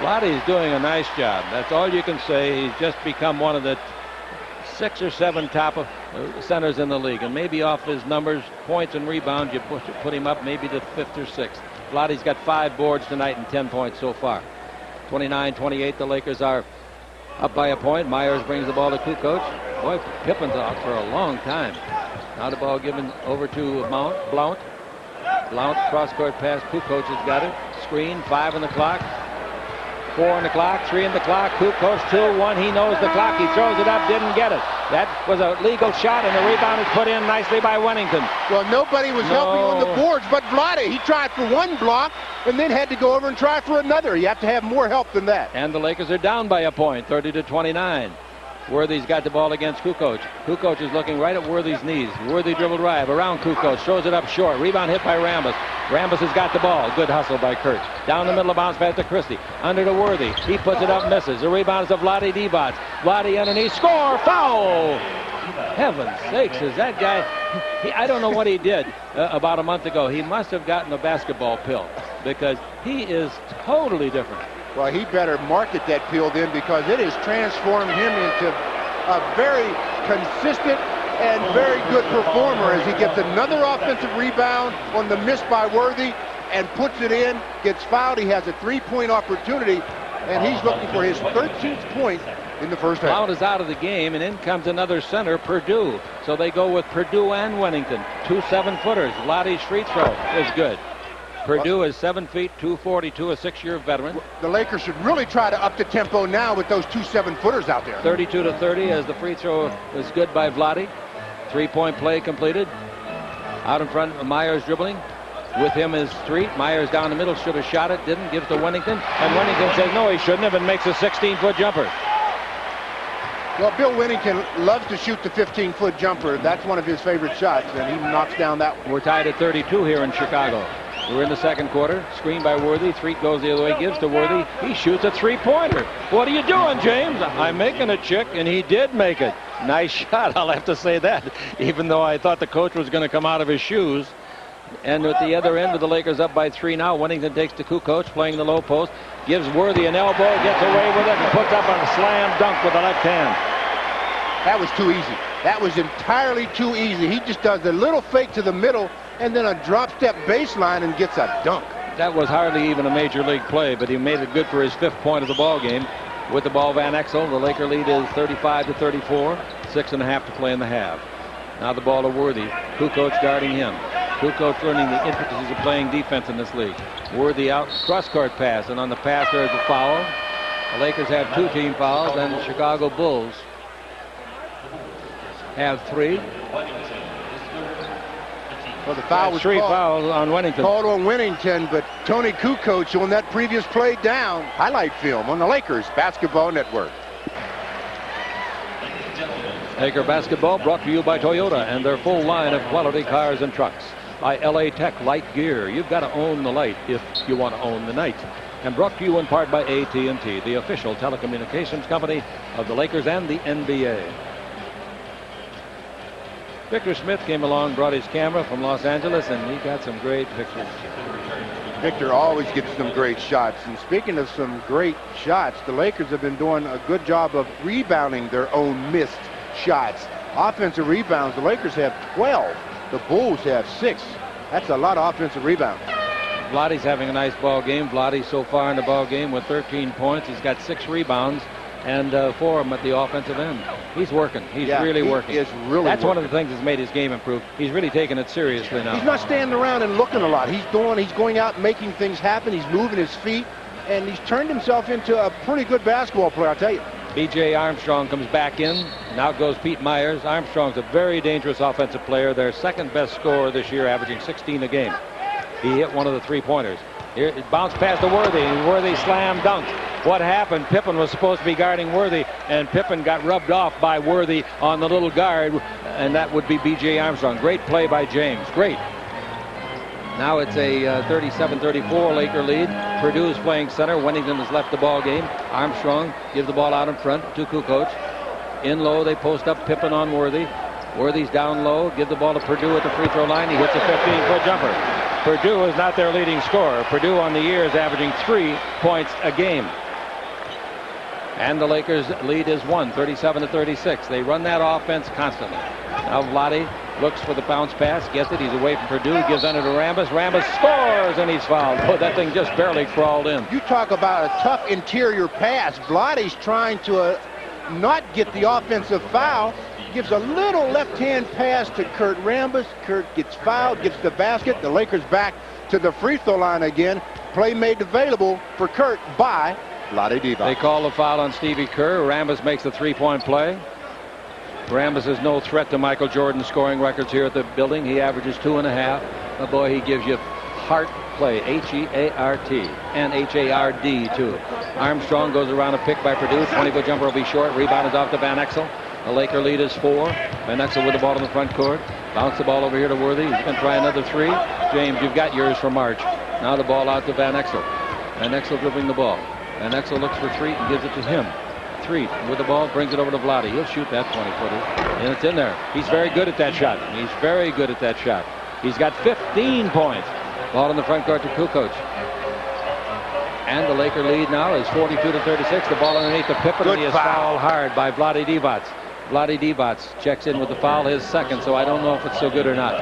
Vlade's doing a nice job. That's all you can say. He's just become one of the 6 or 7 top centers in the league. And maybe off his numbers, points and rebounds, you put him up maybe to 5th or 6th. Vlade's got 5 boards tonight and 10 points so far. 29-28, the Lakers are up by a point. Myers brings the ball to Kukoc. Boy, Pippen's out for a long time. Now the ball given over to Blount. Blount, cross-court pass. Kukoc has got it. Screen, 5 on the clock. 4 on the clock, 3 on the clock. Kukoc 2-1. He knows the clock. He throws it up, didn't get it. That was a legal shot, and the rebound is put in nicely by Wennington.
Well, nobody was helping on the boards but Vlade. He tried for 1 block and then had to go over and try for another. You have to have more help than that.
And the Lakers are down by a point, 30-29. Worthy's got the ball against Kukoc. Kukoc is looking right at Worthy's knees. Worthy dribble drive around Kukoc, throws it up short. Rebound hit by Rambis. Rambis has got the ball. Good hustle by Kurtz. Down the middle of bounce pass to Christie. Under to Worthy. He puts it up, misses. The rebound is to Vlade Divac. Vlade underneath. Score! Foul! Heaven's sakes, is that guy... I don't know what he did about a month ago. He must have gotten a basketball pill because he is totally different.
Well, he better market that pill then, because it has transformed him into a very consistent and very good performer as he gets another offensive rebound on the miss by Worthy and puts it in, gets fouled. He has a 3-point opportunity, and he's looking for his 13th point in the first half.
Blount is out of the game, and in comes another center, Perdue. So they go with Perdue and Wennington. 2 7-footers. Vlade's free throw is good. Perdue is 7 feet, 242, a 6-year veteran.
The Lakers should really try to up the tempo now with those 2 7-footers out there.
32-30 as the free throw is good by Vlade. 3-point play completed. Out in front, Myers dribbling. With him is Street. Myers down the middle, should have shot it, didn't, gives to Wennington. And Wennington says no, he shouldn't have, and makes a 16-foot jumper.
Well, Bill Wennington loves to shoot the 15-foot jumper. That's one of his favorite shots, and he knocks down that one.
We're tied at 32 here in Chicago. We're in the second quarter. Screen by Worthy. Street goes the other way, gives to Worthy. He shoots a 3-pointer. What are you doing, James? I'm making a chick, and he did make it. Nice shot, I'll have to say that, even though I thought the coach was going to come out of his shoes. And at the other end, with the Lakers up by 3 now, Wennington takes to Kukoc, playing the low post, gives Worthy an elbow, gets away with it, and puts up a slam dunk with the left hand.
That was too easy. That was entirely too easy. He just does a little fake to the middle and then a drop step baseline and gets a dunk.
That was hardly even a major league play, but he made it good for his 5th point of the ball game. With the ball, Van Exel. The Laker lead is 35-34. 6.5 to play in the half. Now the ball to Worthy. Kukoc guarding him. Kukoc learning the intricacies of playing defense in this league. Worthy out, cross-court pass, and on the pass there's a foul. The Lakers have 2 team fouls, and the Chicago Bulls have 3.
Well, the foul was
3 fouls on Wennington.
Called on Wennington, but Tony Kukoc on that previous play down. Highlight film on the Lakers Basketball Network.
Laker basketball brought to you by Toyota and their full line of quality cars and trucks. By LA Tech Light Gear. You've got to own the light if you want to own the night. And brought to you in part by AT&T, the official telecommunications company of the Lakers and the NBA. Victor Smith came along, brought his camera from Los Angeles, and he got some great pictures.
Victor always gets some great shots. And speaking of some great shots, the Lakers have been doing a good job of rebounding their own missed shots. Offensive rebounds, the Lakers have 12. The Bulls have 6. That's a lot of offensive rebounds.
Vlade's having a nice ball game. Vlade so far in the ball game with 13 points. He's got 6 rebounds. and for him at the offensive end. He's working. He's really working.
He is really
That's
working.
one of the things that's made his game improve. He's really taking it seriously now.
He's not standing around and looking a lot. He's going out and making things happen. He's moving his feet, and he's turned himself into a pretty good basketball player, I'll tell you.
B.J. Armstrong comes back in. Now goes Pete Myers. Armstrong's a very dangerous offensive player. Their second best scorer this year, averaging 16 a game. He hit one of the three-pointers. Here, it bounced past to Worthy. Worthy slam dunked. What happened? Pippen was supposed to be guarding Worthy, and Pippen got rubbed off by Worthy on the little guard, and that would be B.J. Armstrong. Great play by James. Great. Now it's a 37-34 Laker lead. Purdue is playing center. Wennington has left the ball game. Armstrong gives the ball out in front to Kukoc. In low, they post up Pippen on Worthy. Worthy's down low. Give the ball to Purdue at the free throw line. He hits a 15-foot jumper. Purdue is not their leading scorer. Purdue on the year is averaging 3 points a game. And the Lakers lead is 37-36. They run that offense constantly. Now Vlade looks for the bounce pass, gets it. He's away from Purdue, gives under to Rambis. Rambis scores, and he's fouled. Oh, that thing just barely crawled in.
You talk about a tough interior pass. Vlade's trying to not get the offensive foul. Gives a little left-hand pass to Kurt Rambis. Kurt gets fouled, gets the basket. The Lakers back to the free throw line again. Play made available for Kurt by Vlade Divac.
They call the foul on Stevie Kerr. Rambis makes the three-point play. Rambis is no threat to Michael Jordan's scoring records here at the building. He averages 2.5. But boy, he gives you heart play. H-E-A-R-T. And H-A-R-D, too. Armstrong goes around a pick by Purdue. 20-foot jumper will be short. Rebound is off to Van Exel. The Laker lead is 4. Van Exel with the ball in the front court. Bounce the ball over here to Worthy. He's going to try another three. James, you've got yours for March. Now the ball out to Van Exel. Van Exel dribbling the ball. Van Exel looks for Threet and gives it to him. Threet with the ball, brings it over to Vlade. He'll shoot that 20-footer. And it's in there. He's very good at that shot. He's very good at that shot. He's got 15 points. Ball in the front court to Kukoc. And the Laker lead now is 42-36. The ball underneath the Pippen. And he is fouled hard by Vlade Divac. Vlade Divac checks in with the foul, his second, so I don't know if it's so good or not.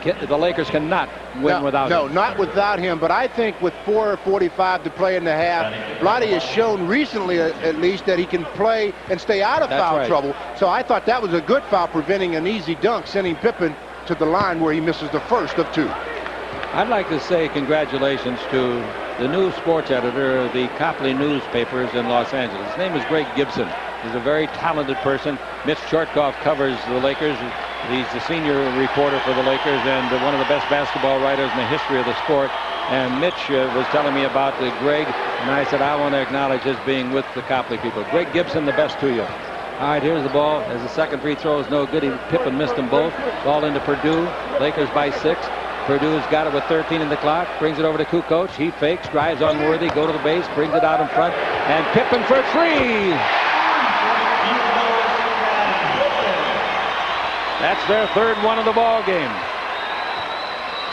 The Lakers cannot win without him.
No, not without him, but I think with 4:45 to play in the half, Vlade has shown recently at least that he can play and stay out of foul trouble. So I thought that was a good foul, preventing an easy dunk, sending Pippen to the line where he misses the first of 2.
I'd like to say congratulations to the new sports editor of the Copley newspapers in Los Angeles. His name is Greg Gibson. He's a very talented person. Mitch Chortkoff covers the Lakers. He's the senior reporter for the Lakers and one of the best basketball writers in the history of the sport. And Mitch was telling me about Greg, and I said, I want to acknowledge his being with the Copley people. Greg Gibson, the best to you. All right, here's the ball. As the second free throw is no good. Pippen missed them both. Ball into Purdue. Lakers by 6. Purdue's got it with 13 in the clock. Brings it over to Kukoc. He fakes, drives on Worthy, go to the base, brings it out in front. And Pippen for 3. That's their third one of the ball game.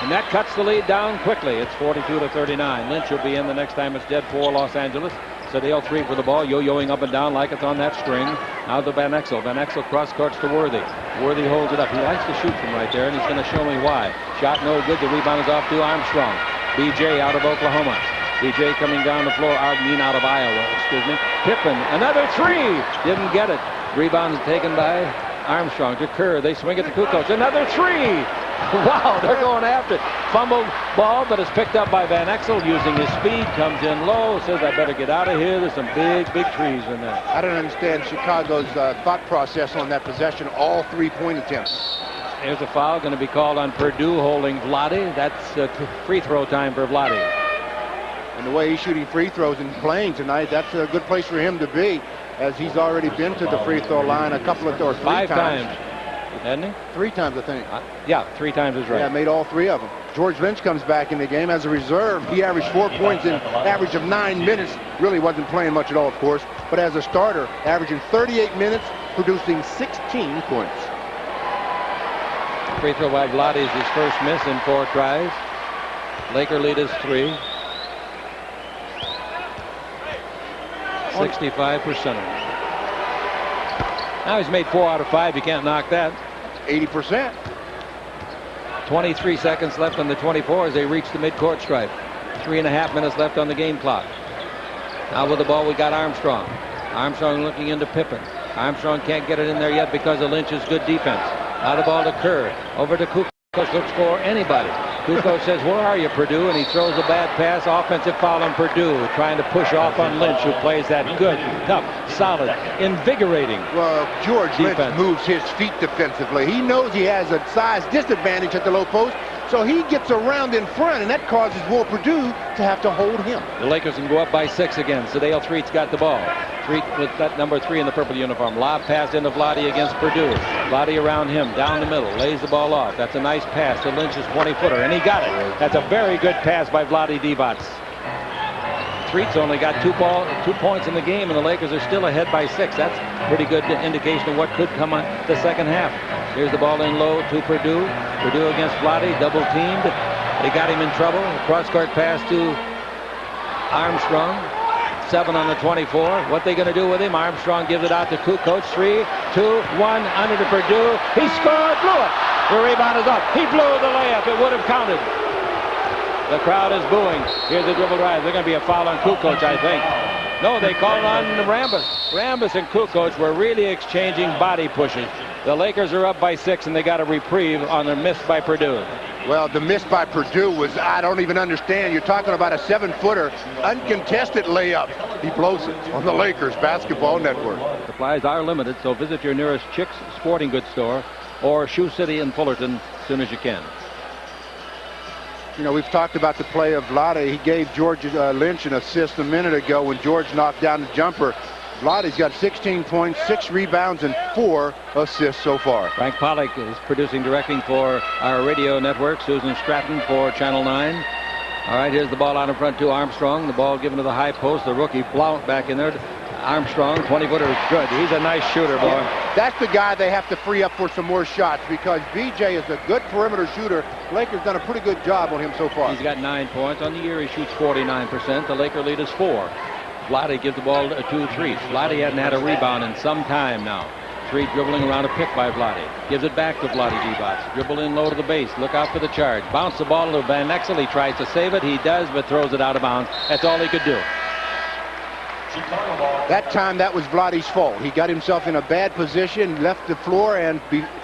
And that cuts the lead down quickly. It's 42-39. Lynch will be in the next time it's dead for Los Angeles. Sedale 3 for the ball, yo-yoing up and down like it's on that string. Now to Van Exel. Van Exel cross courts to Worthy. Worthy holds it up. He likes to shoot from right there, and he's going to show me why. Shot no good. The rebound is off to Armstrong. B.J. out of Oklahoma. B.J. coming down the floor. Out of Iowa. Excuse me. Pippen. Another 3. Didn't get it. Rebound is taken by Armstrong to Kerr. They swing it to Kukoc. Another 3. Wow, they're going after it. Fumbled ball, but it's picked up by Van Exel using his speed. Comes in low. Says, I better get out of here. There's some big trees in there.
I don't understand Chicago's thought process on that possession. All 3-point attempts.
Here's a foul going to be called on Purdue holding Vlade. That's free throw time for Vlade.
And the way he's shooting free throws and playing tonight, that's a good place for him to be, as he's already been to the free throw line a couple of or 3
5 times. Hasn't he?
3 times, I think.
Yeah, 3 times is right.
Yeah, made all 3 of them. George Lynch comes back in the game as a reserve. He averaged 4 points in average of 9 minutes. Really wasn't playing much at all, of course. But as a starter, averaging 38 minutes, producing 16 points.
Free throw by Vlade is his first miss in 4 tries. Laker lead is 3. 65%. Now he's made 4 out of 5. You can't knock that.
80%.
23 seconds left on the 24 as they reach the midcourt stripe. 3.5 minutes left on the game clock. Now with the ball we got Armstrong. Armstrong looking into Pippen. Armstrong can't get it in there yet because of Lynch's good defense. Out of ball to Kerr. Over to Kukoc. Looks for anybody. Kukoc says, where are you, Purdue? And he throws a bad pass. Offensive foul on Purdue, trying to push off on Lynch, who plays that good, tough, solid, invigorating
Well, George
defense.
Lynch moves his feet defensively. He knows he has a size disadvantage at the low post, so he gets around in front, and that causes Will Purdue to have to hold him.
The Lakers can go up by 6 again. Sedale Threet's got the ball. Threet with that number 3 in the purple uniform. Lob pass into Vlade against Purdue. Vlade around him, down the middle, lays the ball off. That's a nice pass to Lynch's 20-footer, and he got it. That's a very good pass by Vlade Divac. Threet's only got 2 points in the game, and the Lakers are still ahead by 6. That's a pretty good indication of what could come on the second half. Here's the ball in low to Purdue. Purdue against Vlade, double teamed. They got him in trouble. Cross-court pass to Armstrong. 7 on the 24. What they going to do with him? Armstrong gives it out to Kukoc. 3, 2, 1, under to Purdue. He scored, blew it. The rebound is up. He blew the layup. It would have counted. The crowd is booing. Here's the dribble drive. There's going to be a foul on Kukoc, I think. No, they called on Rambis. Rambis and Kukoc were really exchanging body pushes. The Lakers are up by 6, and they got a reprieve on their miss by Purdue.
Well, the miss by Purdue was, I don't even understand. You're talking about a 7-footer, uncontested layup. He blows it on the Lakers Basketball Network.
Supplies are limited, so visit your nearest Chick's Sporting Goods store or Shoe City in Fullerton as soon as you can.
You know, we've talked about the play of Vlade. He gave George Lynch an assist a minute ago when George knocked down the jumper. Vlade's got 16 points, 6 rebounds, and 4 assists so far.
Frank Pollock is producing, directing for our radio network. Susan Stratton for Channel 9. All right, here's the ball out in front to Armstrong. The ball given to the high post. The rookie Blount back in there. Armstrong, 20-footer, is good. He's a nice shooter, boy.
Yeah, that's the guy they have to free up for some more shots because BJ is a good perimeter shooter. Lakers done a pretty good job on him so far.
He's got 9 points. On the year, he shoots 49%. The Laker lead is 4. Vlade gives the ball to Threet. Vlade hadn't had a rebound in some time now. Threet dribbling around a pick by Vlade. Gives it back to Vlade Divac. Dribble in low to the base. Look out for the charge. Bounce the ball to Van Exel. He tries to save it. He does, but throws it out of bounds. That's all he could do.
That time, that was Vlade's fault. He got himself in a bad position, left the floor, and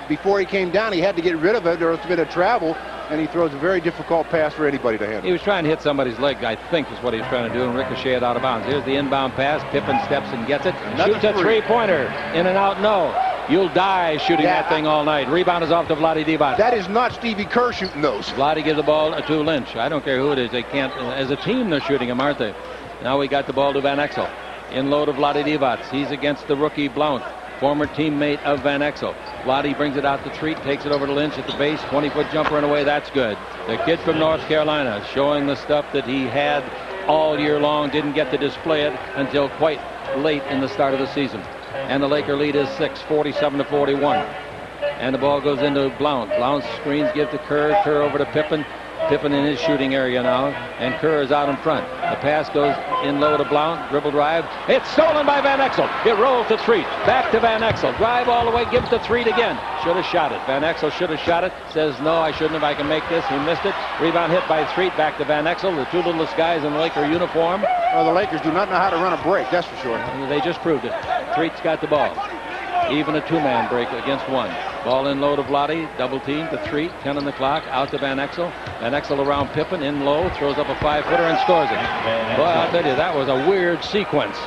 before he came down, he had to get rid of it. There was a bit of travel, and he throws a very difficult pass for anybody to handle.
He was trying to hit somebody's leg, I think is what he was trying to do, and ricochet it out of bounds. Here's the inbound pass. Pippen steps and gets it. Shoots a three-pointer. In and out, no. You'll die shooting that thing all night. Rebound is off to Vlade Divac.
That is not Stevie Kerr shooting those.
Vlade gives the ball to Lynch. I don't care who it is. They can't. As a team, they're shooting him, aren't they? Now we got the ball to Van Exel. In low to Vlade Divac. He's against the rookie Blount, former teammate of Van Exel. Vlade brings it out to Threet, takes it over to Lynch at the base. 20-foot jumper and away. That's good. The kid from North Carolina showing the stuff that he had all year long. Didn't get to display it until quite late in the start of the season. And the Laker lead is 6, 47-41. And the ball goes into Blount. Blount screens, give to Kerr. Kerr over to Pippen. Pippen in his shooting area now, and Kerr is out in front. The pass goes in low to Blount, dribble drive. It's stolen by Van Exel. It rolls to Threet. Back to Van Exel. Drive all the way, gives to Threet again. Should have shot it. Van Exel should have shot it. Says, no, I shouldn't have. I can make this. He missed it. Rebound hit by Threet. Back to Van Exel. The two littlest guys in the Laker uniform.
Well, the Lakers do not know how to run a break, that's for sure.
They just proved it. Threet's got the ball. Even a two-man break against one. Ball in low to Vlade, double team to Threet, 10 on the clock, out to Van Exel. Van Exel around Pippen, in low, throws up a 5-footer and scores it. Boy, I'll tell you, that was a weird sequence,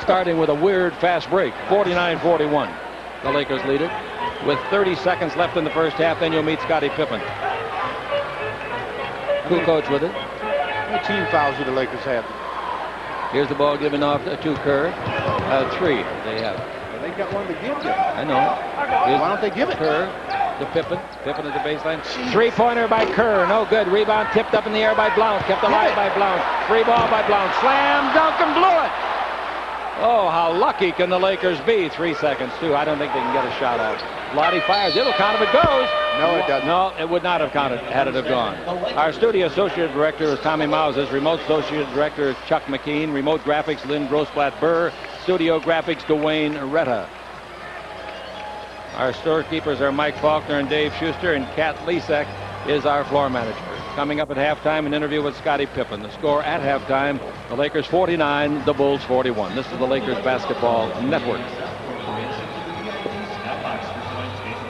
starting with a weird fast break. 49-41. The Lakers lead it. With 30 seconds left in the first half, then you'll meet Scottie Pippen. Kukoc with it.
What team fouls do the Lakers have?
Here's the ball given off to Kerr. 3 they have.
They got one to give them.
I know.
Why don't they give it?
Kerr to Pippen. Pippen at the baseline. Three-pointer by Kerr. No good. Rebound tipped up in the air by Blount. Kept alive by Blount. Free ball by Blount. Slam dunk and blew it. Oh, how lucky can the Lakers be? 3 seconds, too. I don't think they can get a shot off. Lottie fires. It'll count if it goes.
No, it doesn't.
No, it would not have counted had it have gone. Our studio associate director is Tommy Mouses. Remote associate director is Chuck McKean. Remote graphics, Lynn Grossblatt-Burr. Studio graphics, Dwayne Retta. Our storekeepers are Mike Faulkner and Dave Schuster, and Kat Lisek is our floor manager. Coming up at halftime, an interview with Scottie Pippen. The score at halftime, the Lakers 49, the Bulls 41. This is the Lakers Basketball Network.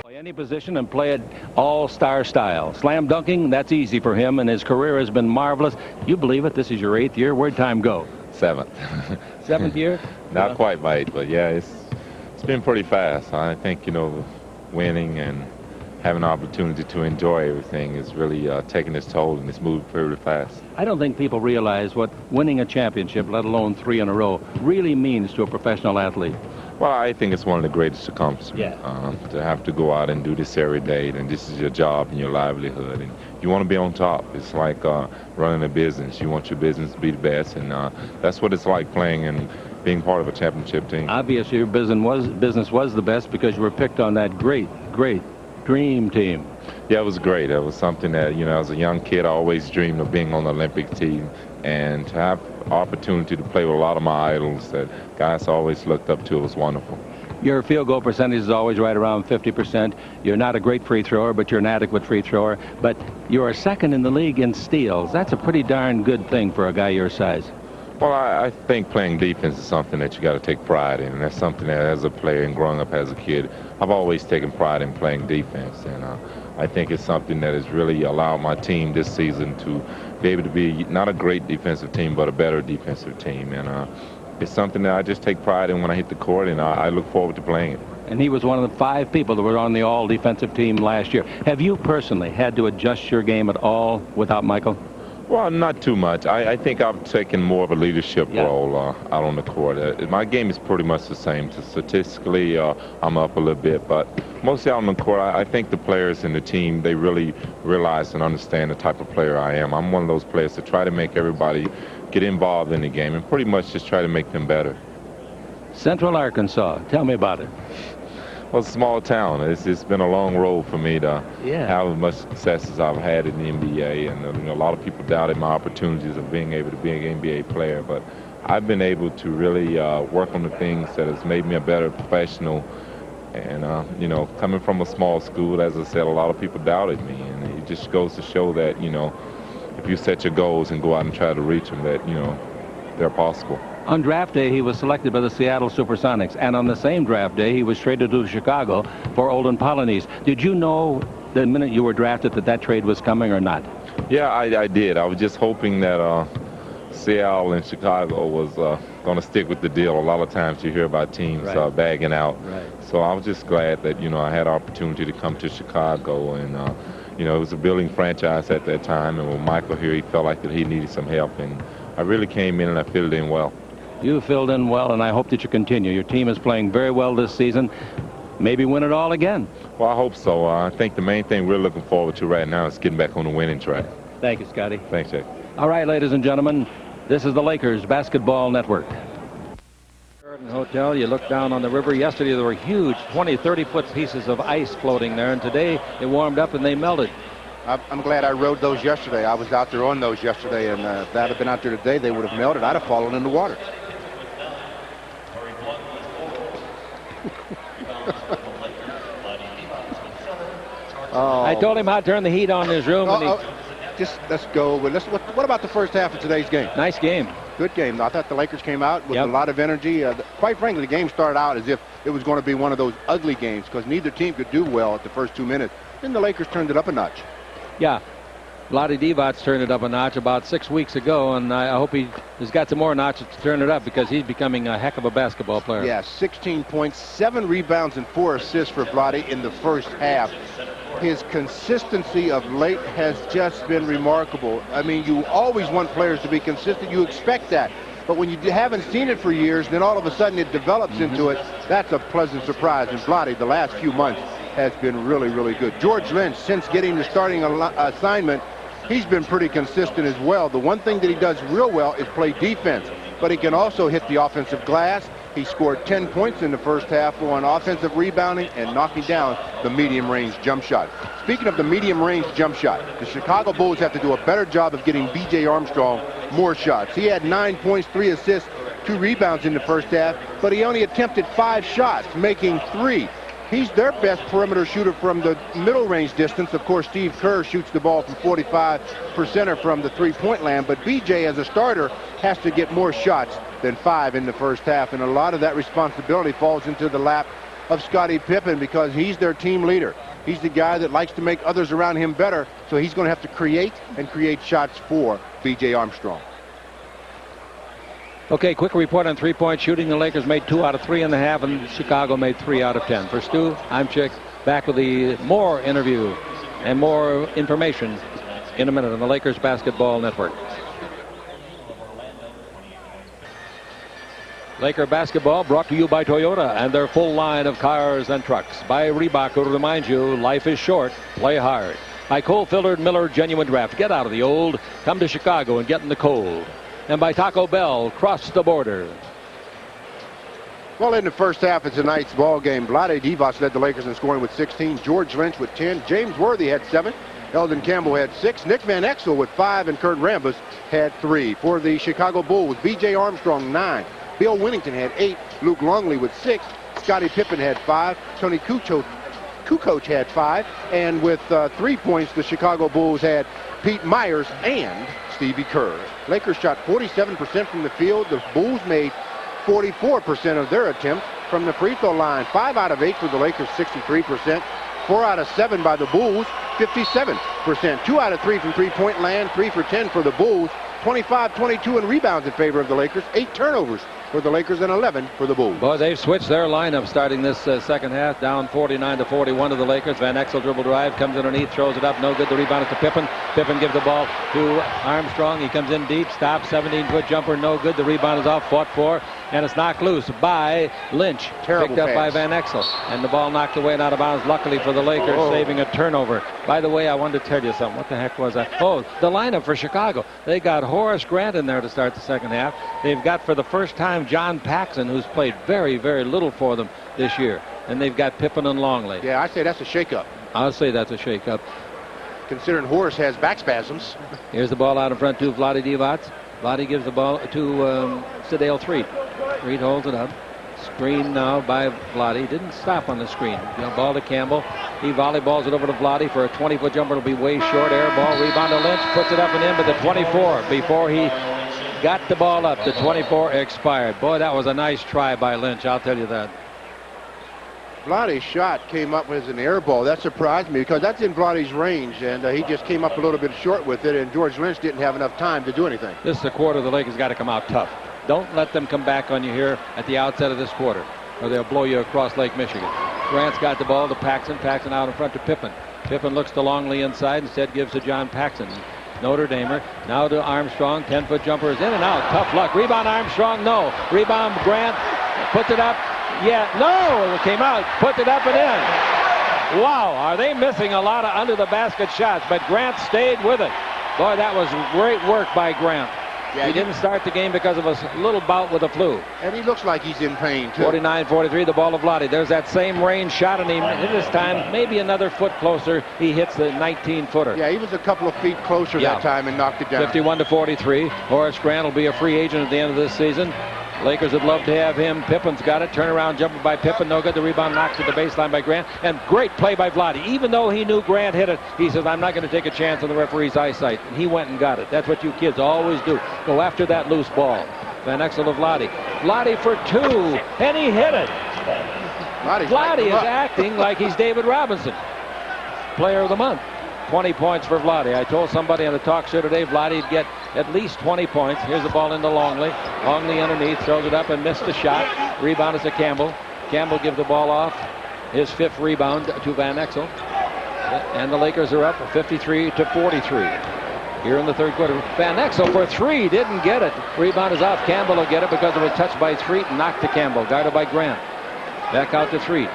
Play any position and play it all-star style. Slam dunking, that's easy for him, and his career has been marvelous. You believe it? This is your 8th year. Where'd time go?
7th.
7th year?
Not quite right, but yeah, it's been pretty fast. I think, you know, winning and having an opportunity to enjoy everything is really taking its toll, and it's moving pretty fast.
I don't think people realize what winning a championship, let alone 3 in a row, really means to a professional athlete.
Well, I think it's one of the greatest accomplishments. To have to go out and do this every day, and this is your job and your livelihood, and you want to be on top. It's like running a business. You want your business to be the best, and that's what it's like playing and being part of a championship team.
Obviously, your business was the best because you were picked on that great dream team.
Yeah, it was great. It was something that, you know, as a young kid, I always dreamed of being on the Olympic team, and to have opportunity to play with a lot of my idols that guys always looked up to was wonderful.
Your field goal percentage is always right around 50%. You're not a great free thrower, but you're an adequate free thrower. But you're 2nd in the league in steals. That's a pretty darn good thing for a guy your size.
Well, I think playing defense is something that you got to take pride in, and that's something that as a player and growing up as a kid, I've always taken pride in playing defense, and I think it's something that has really allowed my team this season to be able to be not a great defensive team, but a better defensive team, and it's something that I just take pride in when I hit the court, and I look forward to playing it.
And he was one of the 5 people that were on the all-defensive team last year. Have you personally had to adjust your game at all without Michael?
Well, not too much. I think I've taken more of a leadership role out on the court. My game is pretty much the same. Statistically, I'm up a little bit, but mostly out on the court, I think the players in the team, they really realize and understand the type of player I am. I'm one of those players that try to make everybody get involved in the game and pretty much just try to make them better.
Central Arkansas, tell me about it.
Well, it's a small town. It's been a long road for me to have as much success as I've had in the NBA, and you know, a lot of people doubted my opportunities of being able to be an NBA player, but I've been able to really work on the things that has made me a better professional. And you know, coming from a small school, as I said, a lot of people doubted me, and it just goes to show that, you know, if you set your goals and go out and try to reach them, that, you know, they're possible.
On draft day, he was selected by the Seattle Supersonics, and on the same draft day, he was traded to Chicago for Olden Polynice. Did you know the minute you were drafted that trade was coming or not?
Yeah, I did. I was just hoping that Seattle and Chicago was going to stick with the deal. A lot of times you hear about teams bagging out. Right. So I was just glad that, you know, I had an opportunity to come to Chicago, and you know, it was a building franchise at that time, and with Michael here, he felt like that he needed some help, and I really came in and I filled in well.
You filled in well, and I hope that you continue. Your team is playing very well this season. Maybe win it all again.
Well, I hope so. I think the main thing we're looking forward to right now is getting back on the winning track.
Thank you, Scotty.
Thanks, Jack.
All right, ladies and gentlemen, this is the Lakers Basketball Network. Hotel, you look down on the river. Yesterday there were huge 20, 30-foot pieces of ice floating there, and today it warmed up and they melted.
I'm glad I rode those yesterday. I was out there on those yesterday, and if that had been out there today, they would have melted. I'd have fallen in the water.
I told him how to turn the heat on in his room.
Just let's go. What about the first half of today's game?
Nice game.
Good game. I thought the Lakers came out with a lot of energy. Quite frankly, the game started out as if it was going to be one of those ugly games because neither team could do well at the first 2 minutes. Then the Lakers turned it up a notch.
Yeah. Vlade Divac's turned it up a notch about 6 weeks ago, and I hope he's got some more notches to turn it up because he's becoming a heck of a basketball player.
Yeah, 16 points, 7 rebounds, and 4 assists for Vlade in the first half. His consistency of late has just been remarkable. I mean, you always want players to be consistent. You expect that. But when you haven't seen it for years, then all of a sudden it develops into it. That's a pleasant surprise. And Vlade, the last few months, has been really, really good. George Lynch, since getting the starting assignment, he's been pretty consistent as well. The one thing that he does real well is play defense, but he can also hit the offensive glass. He scored 10 points in the first half on offensive rebounding and knocking down the medium-range jump shot. Speaking of the medium-range jump shot, the Chicago Bulls have to do a better job of getting B.J. Armstrong more shots. He had 9 points, 3 assists, 2 rebounds in the first half, but he only attempted 5 shots, making 3. He's their best perimeter shooter from the middle range distance. Of course, Steve Kerr shoots the ball from 45% from the three-point land, but BJ as a starter has to get more shots than 5 in the first half, and a lot of that responsibility falls into the lap of Scottie Pippen because he's their team leader. He's the guy that likes to make others around him better, so he's going to have to create shots for BJ Armstrong.
Okay, quick report on three-point shooting. The Lakers made 2 out of 3 in the half, and Chicago made 3 out of 10. For Stu, I'm Chick. Back with the more interview and more information in a minute on the Lakers Basketball Network. Laker basketball brought to you by Toyota and their full line of cars and trucks. By Reebok, who reminds you life is short, play hard. By Coal-Filtered Miller Genuine Draft. Get out of the old, come to Chicago and get in the cold. And by Taco Bell, cross the border.
Well, in the first half of tonight's ball game, Vlade Divac led the Lakers in scoring with 16. George Lynch with 10. James Worthy had 7. Eldon Campbell had 6. Nick Van Exel with 5. And Kurt Rambis had 3. For the Chicago Bulls, B.J. Armstrong, 9. Bill Winnington had 8. Luke Longley with 6. Scottie Pippen had 5. Tony Kukoc had 5. And with 3 points, the Chicago Bulls had Pete Myers and Stevie Kerr. Lakers shot 47% from the field. The Bulls made 44% of their attempts from the free throw line. 5 out of 8 for the Lakers, 63%. 4 out of 7 by the Bulls, 57%. 2 out of 3 from three-point land, 3 for 10 for the Bulls. 25-22 in rebounds in favor of the Lakers. 8 turnovers for the Lakers and 11 for the Bulls.
Boy, they've switched their lineup starting this second half. Down 49-41 to the Lakers. Van Exel dribble drive, comes underneath, throws it up, no good. The rebound is to Pippen. Pippen gives the ball to Armstrong. He comes in deep, stops, 17-foot jumper, no good. The rebound is off, fought for, and it's knocked loose by Lynch.
Terrible
picked up
pass
by Van Exel. And the ball knocked away and out of bounds, luckily for the Lakers, saving a turnover. By the way, I wanted to tell you something. What the heck was that? Oh, the lineup for Chicago. They got Horace Grant in there to start the second half. They've got, for the first time, John Paxson, who's played very, very little for them this year. And they've got Pippen and Longley.
Yeah, I say that's a shakeup.
I'll say that's a shakeup.
Considering Horace has back spasms.
Here's the ball out in front to Vlade Divac. Vlade gives the ball to Sedale Threet. Threet holds it up. Screen now by Vlade. Didn't stop on the screen. Ball to Campbell. He volleyballs it over to Vlade for a 20-foot jumper. It'll be way short. Air ball. Rebound to Lynch. Puts it up and in, but the 24 before he got the ball up. The 24 expired. Boy, that was a nice try by Lynch. I'll tell you that.
Vlade's shot came up as an air ball. That surprised me because that's in Vlade's range, and he just came up a little bit short with it, and George Lynch didn't have enough time to do anything.
This is a quarter the Lakers got to come out tough. Don't let them come back on you here at the outset of this quarter, or they'll blow you across Lake Michigan. Grant's got the ball to Paxson. Paxson out in front to Pippen. Pippen looks to Longley inside, instead gives to John Paxson. Notre Damer now to Armstrong. 10-foot jumper is in and out. Tough luck. Rebound Armstrong. No. Rebound Grant. Puts it up. Yeah. No. It came out. Puts it up and in. Wow. Are they missing a lot of under the basket shots? But Grant stayed with it. Boy, that was great work by Grant. Yeah, he didn't start the game because of a little bout with the flu.
And he looks like he's in pain, too.
49-43, the ball of Vlade. There's that same range shot, and this time, maybe another foot closer, he hits the 19-footer.
Yeah, he was a couple of feet closer that time and knocked it down.
51-43. Horace Grant will be a free agent at the end of this season. Lakers would love to have him. Pippen's got it. Turnaround jumper by Pippen. No good. The rebound knocked to the baseline by Grant. And great play by Vlade. Even though he knew Grant hit it, he says, I'm not going to take a chance on the referee's eyesight. And he went and got it. That's what you kids always do. Go after that loose ball. Van Exel to Vlade. Vlade for 2. And he hit it. Vlade is acting like he's David Robinson. Player of the month. 20 points for Vlade. I told somebody on the talk show today Vlade'd get at least 20 points. Here's the ball into Longley. Longley underneath, throws it up and missed the shot. Rebound is to Campbell. Campbell gives the ball off. His 5th rebound to Van Exel. And the Lakers are up 53-43. Here in the third quarter. Van Exel for 3, didn't get it. Rebound is off. Campbell will get it because of a touch by Threet and knocked to Campbell. Guarded by Grant. Back out to Threet.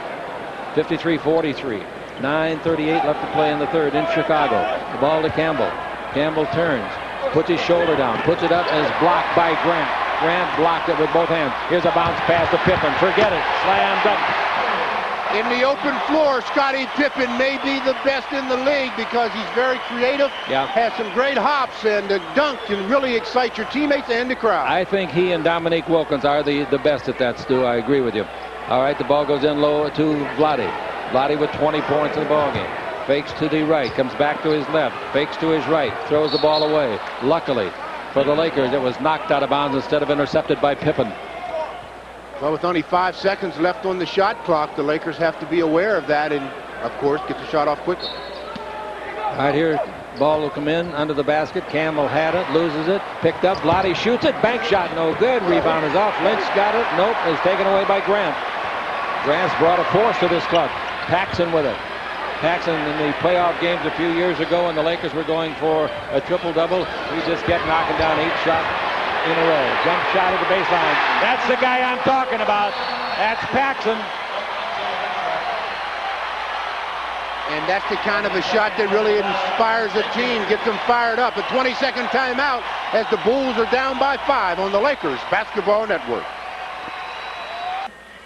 53-43. 9:38 left to play in the third in Chicago. The ball to Campbell. Campbell turns, puts his shoulder down, puts it up, and is blocked by Grant. Grant blocked it with both hands. Here's a bounce pass to Pippen. Forget it. Slam dunk.
In the open floor, Scottie Pippen may be the best in the league because he's very creative, has some great hops, and the dunk can really excite your teammates and the crowd.
I think he and Dominique Wilkins are the best at that, Stu. I agree with you. All right, the ball goes in low to Vlade. Vlade with 20 points in the ball game. Fakes to the right, comes back to his left, fakes to his right, throws the ball away. Luckily for the Lakers, it was knocked out of bounds instead of intercepted by Pippen.
Well, with only 5 seconds left on the shot clock, the Lakers have to be aware of that and, of course, get the shot off quickly.
All right, here, ball will come in under the basket. Campbell had it, loses it, picked up. Vlade shoots it, bank shot, no good. Rebound is off. Lynch got it, nope, is taken away by Grant. Grant's brought a force to this club. Paxson with it. Paxson in the playoff games a few years ago when the Lakers were going for a triple-double, he just kept knocking down 8 shots in a row. Jump shot at the baseline. That's the guy I'm talking about. That's Paxson.
And that's the kind of a shot that really inspires a team, gets them fired up. A 20-second timeout as the Bulls are down by 5 on the Lakers Basketball Network.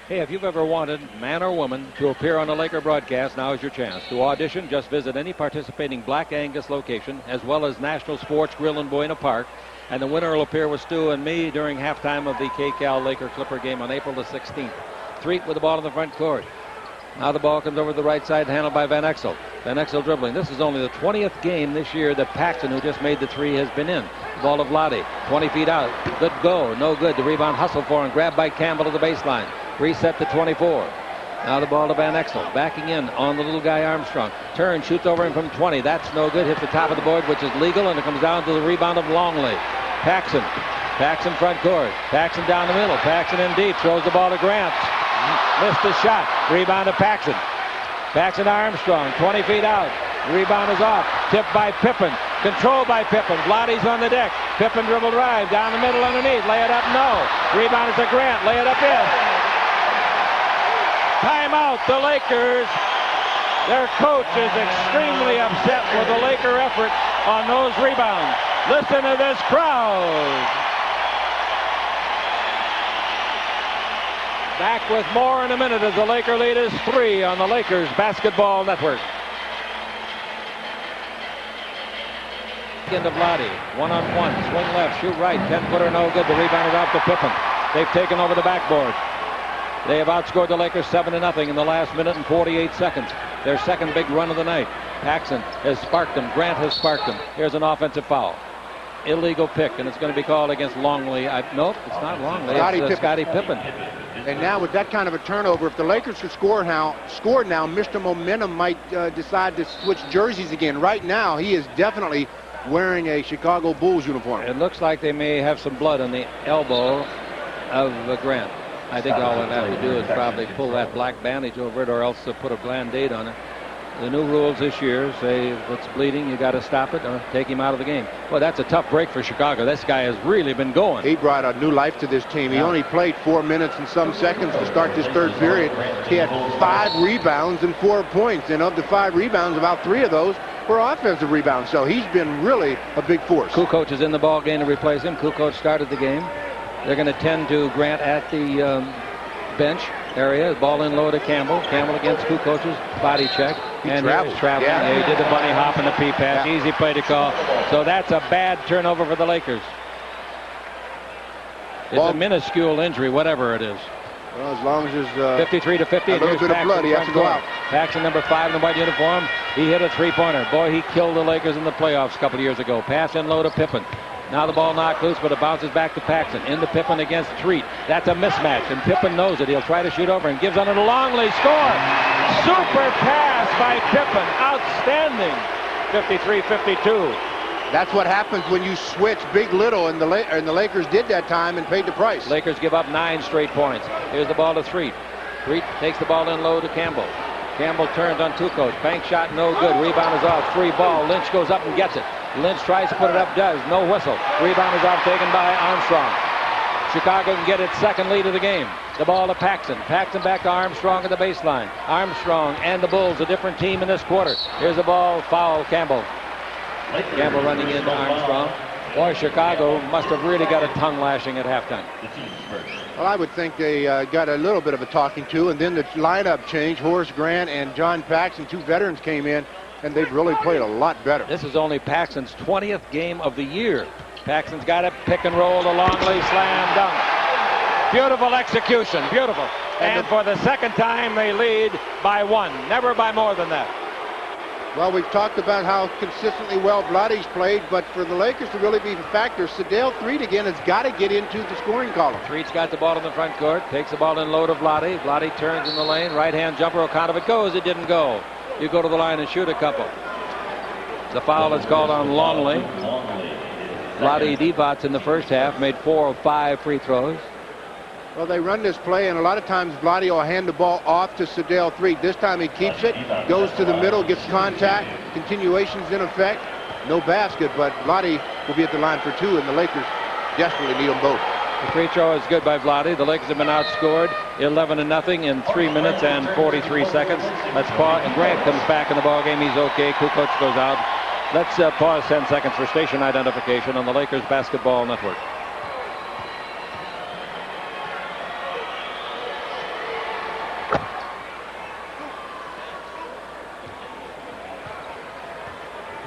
Hey, if you've ever wanted, man or woman, to appear on a Laker broadcast, now is your chance. To audition, just visit any participating Black Angus location, as well as National Sports Grill in Buena Park, and the winner will appear with Stu and me during halftime of the KCal Laker Clipper game on April the 16th. Threet with the ball in the front court. Now the ball comes over to the right side, handled by Van Exel. Van Exel dribbling. This is only the 20th game this year that Paxson, who just made the 3, has been in. Ball to Vlade, 20 feet out. Good go, no good. The rebound hustle for him, grabbed by Campbell to the baseline. Reset to 24. Now the ball to Van Exel, backing in on the little guy Armstrong. Turn, shoots over him from 20. That's no good. Hits the top of the board, which is legal, and it comes down to the rebound of Longley. Paxson. Paxson front court. Paxson down the middle. Paxson in deep. Throws the ball to Grant. Missed the shot. Rebound to Paxson. Paxson to Armstrong. 20 feet out. Rebound is off. Tipped by Pippen. Controlled by Pippen. Vlade's on the deck. Pippen dribble drive. Down the middle underneath. Lay it up. No. Rebound is to Grant. Lay it up in. Timeout. The Lakers. Their coach is extremely upset with the Laker effort on those rebounds. Listen to this crowd. Back with more in a minute as the Laker lead is 3 on the Lakers Basketball Network. Into Vlade, one-on-one, swing left, shoot right, 10-footer, no good. The rebound is off to Pippen. They've taken over the backboard. They have outscored the Lakers 7-0 in the last minute and 48 seconds. Their second big run of the night. Paxson has sparked them. Grant has sparked them. Here's an offensive foul. Illegal pick, and it's going to be called against Longley. Nope, it's not Longley. It's Scottie Pippen.
And now with that kind of a turnover, if the Lakers could score now, Mr. Momentum might decide to switch jerseys again. Right now, he is definitely wearing a Chicago Bulls uniform.
It looks like they may have some blood on the elbow of Grant. I think all they have to do is probably pull that black bandage over it, or else put a Band-Aid on it. The new rules this year say if it's bleeding, you got to stop it or take him out of the game. Well, that's a tough break for Chicago. This guy has really been going.
He brought a new life to this team. He only played 4 minutes and some seconds to start this third period. He had 5 rebounds and 4 points, and of the 5 rebounds, about 3 of those were offensive rebounds. So he's been really a big force.
Kukoc is in the ball game to replace him. Kukoc started the game. They're going to tend to Grant at the bench area. Ball in low to Campbell. Campbell against Kukoc's body check.
He's
traveling. Yeah, he did the bunny hop and the pea pass. Yeah. Easy play to call. So that's a bad turnover for the Lakers. It's a minuscule injury, whatever it is.
Well, as long as there's
53 to 50.
a little bit of blood, he has to go out.
Paxson, number 5 in the white uniform. He hit a 3-pointer. Boy, he killed the Lakers in the playoffs a couple of years ago. Pass in low to Pippen. Now the ball knocked loose, but it bounces back to Paxson. Into Pippen against Threet. That's a mismatch, and Pippen knows it. He'll try to shoot over and gives under to Longley. Score! Super pass by Pippen. Outstanding. 53-52.
That's what happens when you switch big little, and the Lakers did that time and paid the price.
Lakers give up 9 straight points. Here's the ball to Threet. Threet takes the ball in low to Campbell. Campbell turns on Kukoc. Bank shot, no good. Rebound is off. Free ball. Lynch goes up and gets it. Lynch tries to put it up, does. No whistle. Rebound is off, taken by Armstrong. Chicago can get its second lead of the game. The ball to Paxson. Paxson back to Armstrong at the baseline. Armstrong and the Bulls, a different team in this quarter. Here's the ball. Foul, Campbell. Campbell running into Armstrong. Boy, Chicago must have really got a tongue lashing at halftime.
Well, I would think they got a little bit of a talking to, and then the lineup changed. Horace Grant and John Paxson, 2 veterans, came in, and they've really played a lot better.
This is only Paxson's 20th game of the year. Paxson's got it, pick and roll to Longley, slam dunk. Beautiful execution, beautiful. And for the second time, they lead by 1. Never by more than that.
Well, we've talked about how consistently well Vladdy's played, but for the Lakers to really be a factor, Sedale Threet again has got to get into the scoring column.
Threet's got the ball in the front court, takes the ball in low to Vladdy. Vladdy turns in the lane, right-hand jumper, O'Connor. If it goes, it didn't go. You go to the line and shoot a couple. The foul is called on Longley. Vladdy Divac in the first half made 4 of 5 free throws.
Well, they run this play, and a lot of times Vladdy will hand the ball off to Sedale Threet. This time he keeps it, goes to the middle, gets contact, continuation's in effect. No basket, but Vladdy will be at the line for 2, and the Lakers desperately need them both.
The free throw is good by Vladdy. The Lakers have been outscored 11-0 in 3 minutes and 43 seconds. Let's pause. And Grant comes back in the ballgame. He's okay. Kukoc goes out. Let's pause 10 seconds for station identification on the Lakers Basketball Network.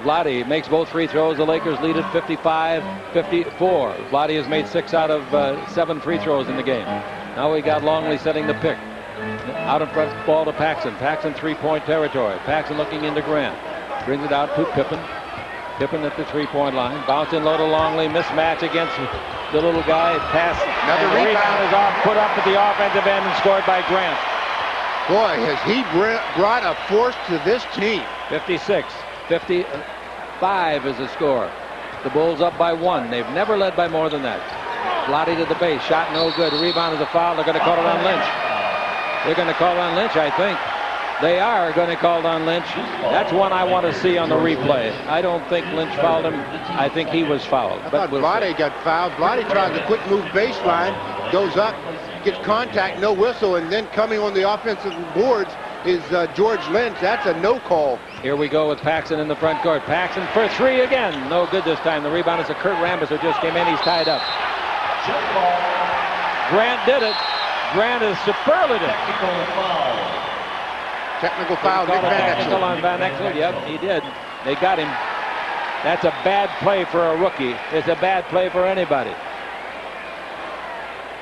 Vladdy makes both free throws. The Lakers lead at 55-54. Vladdy has made 6 out of 7 free throws in the game. Now we got Longley setting the pick. Out in front, ball to Paxson. Paxson 3-point territory. Paxson looking into Grant. Brings it out to Pippen. Pippen at the 3-point line. Bouncing low to Longley. Mismatch against the little guy. Pass.
Another
rebound is off. Put up at the offensive end and scored by Grant.
Boy, has he brought a force to this team.
56-55 is the score. The Bulls up by 1. They've never led by more than that. Vladdy to the base. Shot no good. Rebound is a foul. They're going to call it on Lynch. They're going to call it on Lynch, I think. They are going to call it on Lynch. That's one I want to see on the replay. I don't think Lynch fouled him. I think he was fouled.
I thought Vladdy got fouled. Vladdy tries a quick move baseline, goes up, gets contact, no whistle, and then coming on the offensive boards is George Lynch. That's a no call.
Here we go with Paxson in the front court. Paxson for 3 again. No good this time. The rebound is to Kurt Rambis, who just came in. He's tied up. Grant did it. Grant is superlative.
Technical foul.
Technical on Van Exel. Yep, he did. They got him. That's a bad play for a rookie. It's a bad play for anybody.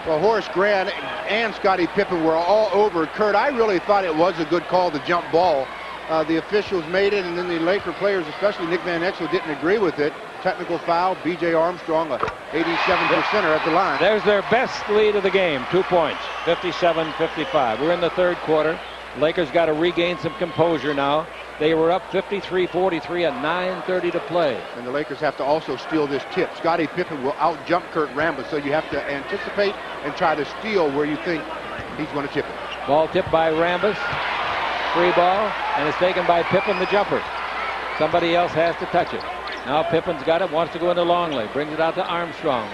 Well, Horace Grant and Scottie Pippen were all over Kurt. I really thought it was a good call, the jump ball. The officials made it, and then the Laker players, especially Nick Van Exel, didn't agree with it. Technical foul. B.J. Armstrong, a 87%er at the line.
There's their best lead of the game. 2 points. 57-55. We're in the third quarter. Lakers got to regain some composure now. They were up 53-43 at 9:30 to play.
And the Lakers have to also steal this tip. Scottie Pippen will out-jump Kurt Rambis, so you have to anticipate and try to steal where you think he's going to tip it.
Ball tipped by Rambis. Free ball, and it's taken by Pippen, the jumper. Somebody else has to touch it. Now Pippen's got it, wants to go into Longley. Brings it out to Armstrong.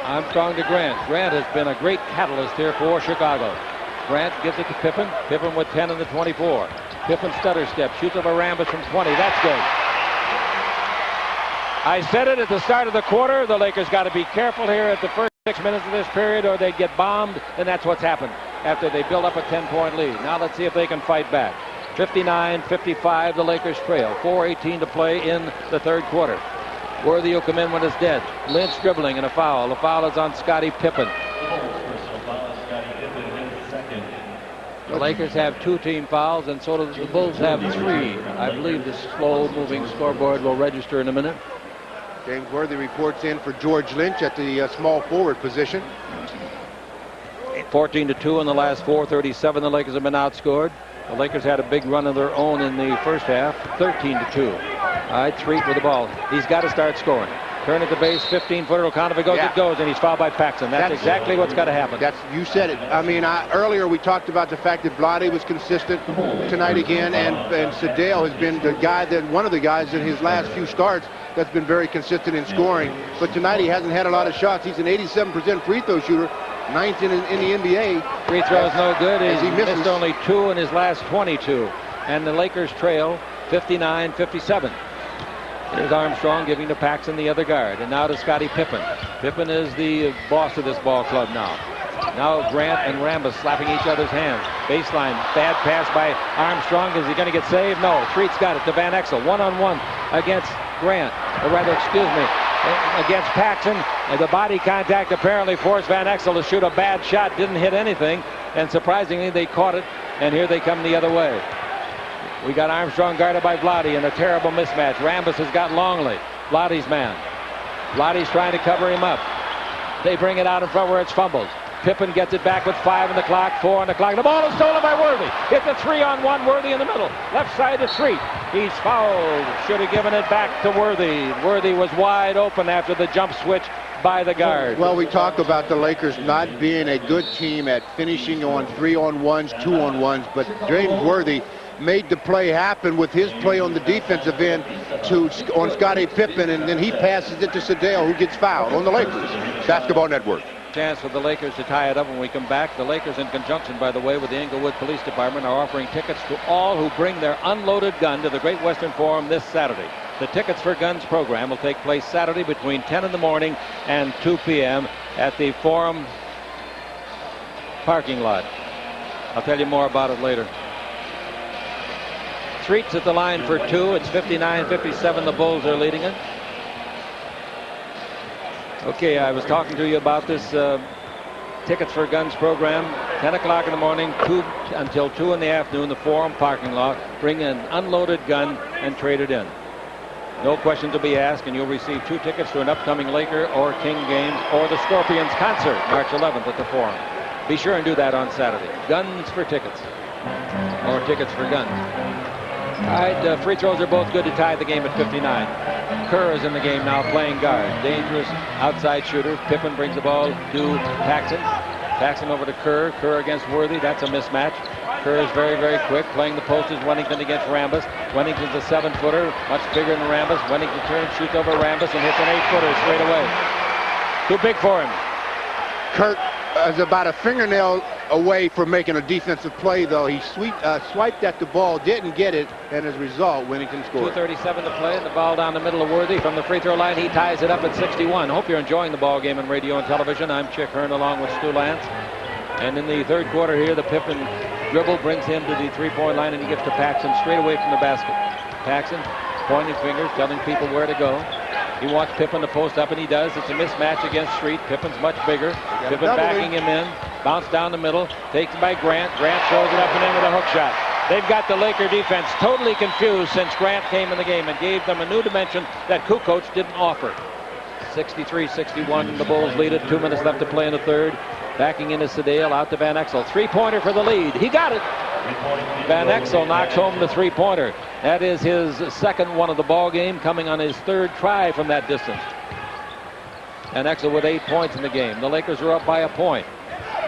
Armstrong to Grant. Grant has been a great catalyst here for Chicago. Grant gives it to Pippen. Pippen with 10 in the 24. Pippen stutter step. Shoots over Rambis from 20. That's good. I said it at the start of the quarter. The Lakers got to be careful here at the first 6 minutes of this period, or they get bombed, and that's what's happened after they build up a 10-point lead. Now let's see if they can fight back. 59-55, the Lakers trail. 4:18 to play in the third quarter. Worthy will come in when it's dead. Lynch dribbling and a foul. The foul is on Scottie Pippen. The Lakers have 2 team fouls, and so do the Bulls have 3. I believe the slow-moving scoreboard will register in a minute.
James Worthy reports in for George Lynch at the small forward position.
14-2 in the last 4:37. The Lakers have been outscored. The Lakers had a big run of their own in the first half, 13-2. All right, Threet with the ball. He's got to start scoring. Turn at the base, 15-footer. O'Connor goes, it goes, and he's fouled by Paxson. That's exactly what's got to happen.
You said it. I mean, earlier we talked about the fact that Vladdy was consistent tonight again, and Sedale has been one of the guys in his last few starts that's been very consistent in scoring. But tonight he hasn't had a lot of shots. He's an 87% free throw shooter, 9th in the NBA.
Free throw is no good.
He
missed only 2 in his last 22. And the Lakers trail 59-57. Here's Armstrong giving to Paxson, the other guard. And now to Scottie Pippen. Pippen is the boss of this ball club now. Now Grant and Rambis slapping each other's hands. Baseline, bad pass by Armstrong. Is he going to get saved? No. Threet's got it to Van Exel. One-on-one against Grant. Or rather, against Paxson. And the body contact apparently forced Van Exel to shoot a bad shot. Didn't hit anything. and surprisingly, they caught it, and here they come the other way. We got Armstrong guarded by Vladi in a terrible mismatch. Rambis has got Longley, Vladi's man. Vladi's trying to cover him up. They bring it out in front where it's fumbled. Pippen gets it back with 5 on the clock, 4 on the clock. The ball is stolen by Worthy. It's a 3-on-1. Worthy in the middle. Left side to Street. He's fouled. Should have given it back to Worthy. Worthy was wide open after the jump switch by the guard.
Well, we talk about the Lakers not being a good team at finishing on 3-on-1s, 2-on-1s, but James Worthy made the play happen with his play on the defensive end on Scottie Pippen, and then he passes it to Sedale, who gets fouled on the Lakers. Basketball Network.
Chance for the Lakers to tie it up when we come back. The Lakers, in conjunction, by the way, with the Inglewood Police Department, are offering tickets to all who bring their unloaded gun to the Great Western Forum this Saturday. The Tickets for Guns program will take place Saturday between 10 in the morning and 2 p.m. at the Forum parking lot. I'll tell you more about it later. Street's at the line for 2. It's 59-57. The Bulls are leading it. Okay, I was talking to you about this Tickets for Guns program. 10 o'clock in the morning, 2 until 2 in the afternoon, the Forum parking lot. Bring an unloaded gun and trade it in. No questions will be asked, and you'll receive 2 tickets to an upcoming Laker or King games or the Scorpions concert, March 11th at the Forum. Be sure and do that on Saturday. Guns for tickets, or tickets for guns. All right, free throws are both good to tie the game at 59. Kerr is in the game now playing guard. Dangerous outside shooter. Pippen brings the ball to Paxson. Paxson over to Kerr. Kerr against Worthy. That's a mismatch. Kerr is very, very quick. Playing the post is Wennington against Rambis. Wennington's a 7-footer, much bigger than Rambis. Wennington turns, shoots over Rambis, and hits an 8-footer straight away. Too big for him.
Kurt is about a fingernail away from making a defensive play, though. He swiped at the ball, didn't get it, and as a result, Wennington scored.
2:37 to play, and the ball down the middle of Worthy from the free throw line. He ties it up at 61. Hope you're enjoying the ball game on radio and television. I'm Chick Hearn along with Stu Lance. And in the third quarter here, the Pippen dribble brings him to the three-point line, and he gets to Paxson straight away from the basket. Paxson pointing fingers, telling people where to go. He wants Pippen to post up, and he does. It's a mismatch against Street. Pippen's much bigger. Pippen backing him in. Bounce down the middle. Taken by Grant. Grant throws it up and in with a hook shot. They've got the Laker defense totally confused since Grant came in the game and gave them a new dimension that Kukoc didn't offer. 63-61. The Bulls lead it. 2 minutes left to play in the third. Backing into Sedale. Out to Van Exel. Three-pointer for the lead. He got it. Van Exel knocks home the three-pointer. That is his second one of the ball game, coming on his third try from that distance. Van Exel with 8 points in the game. The Lakers are up by a point.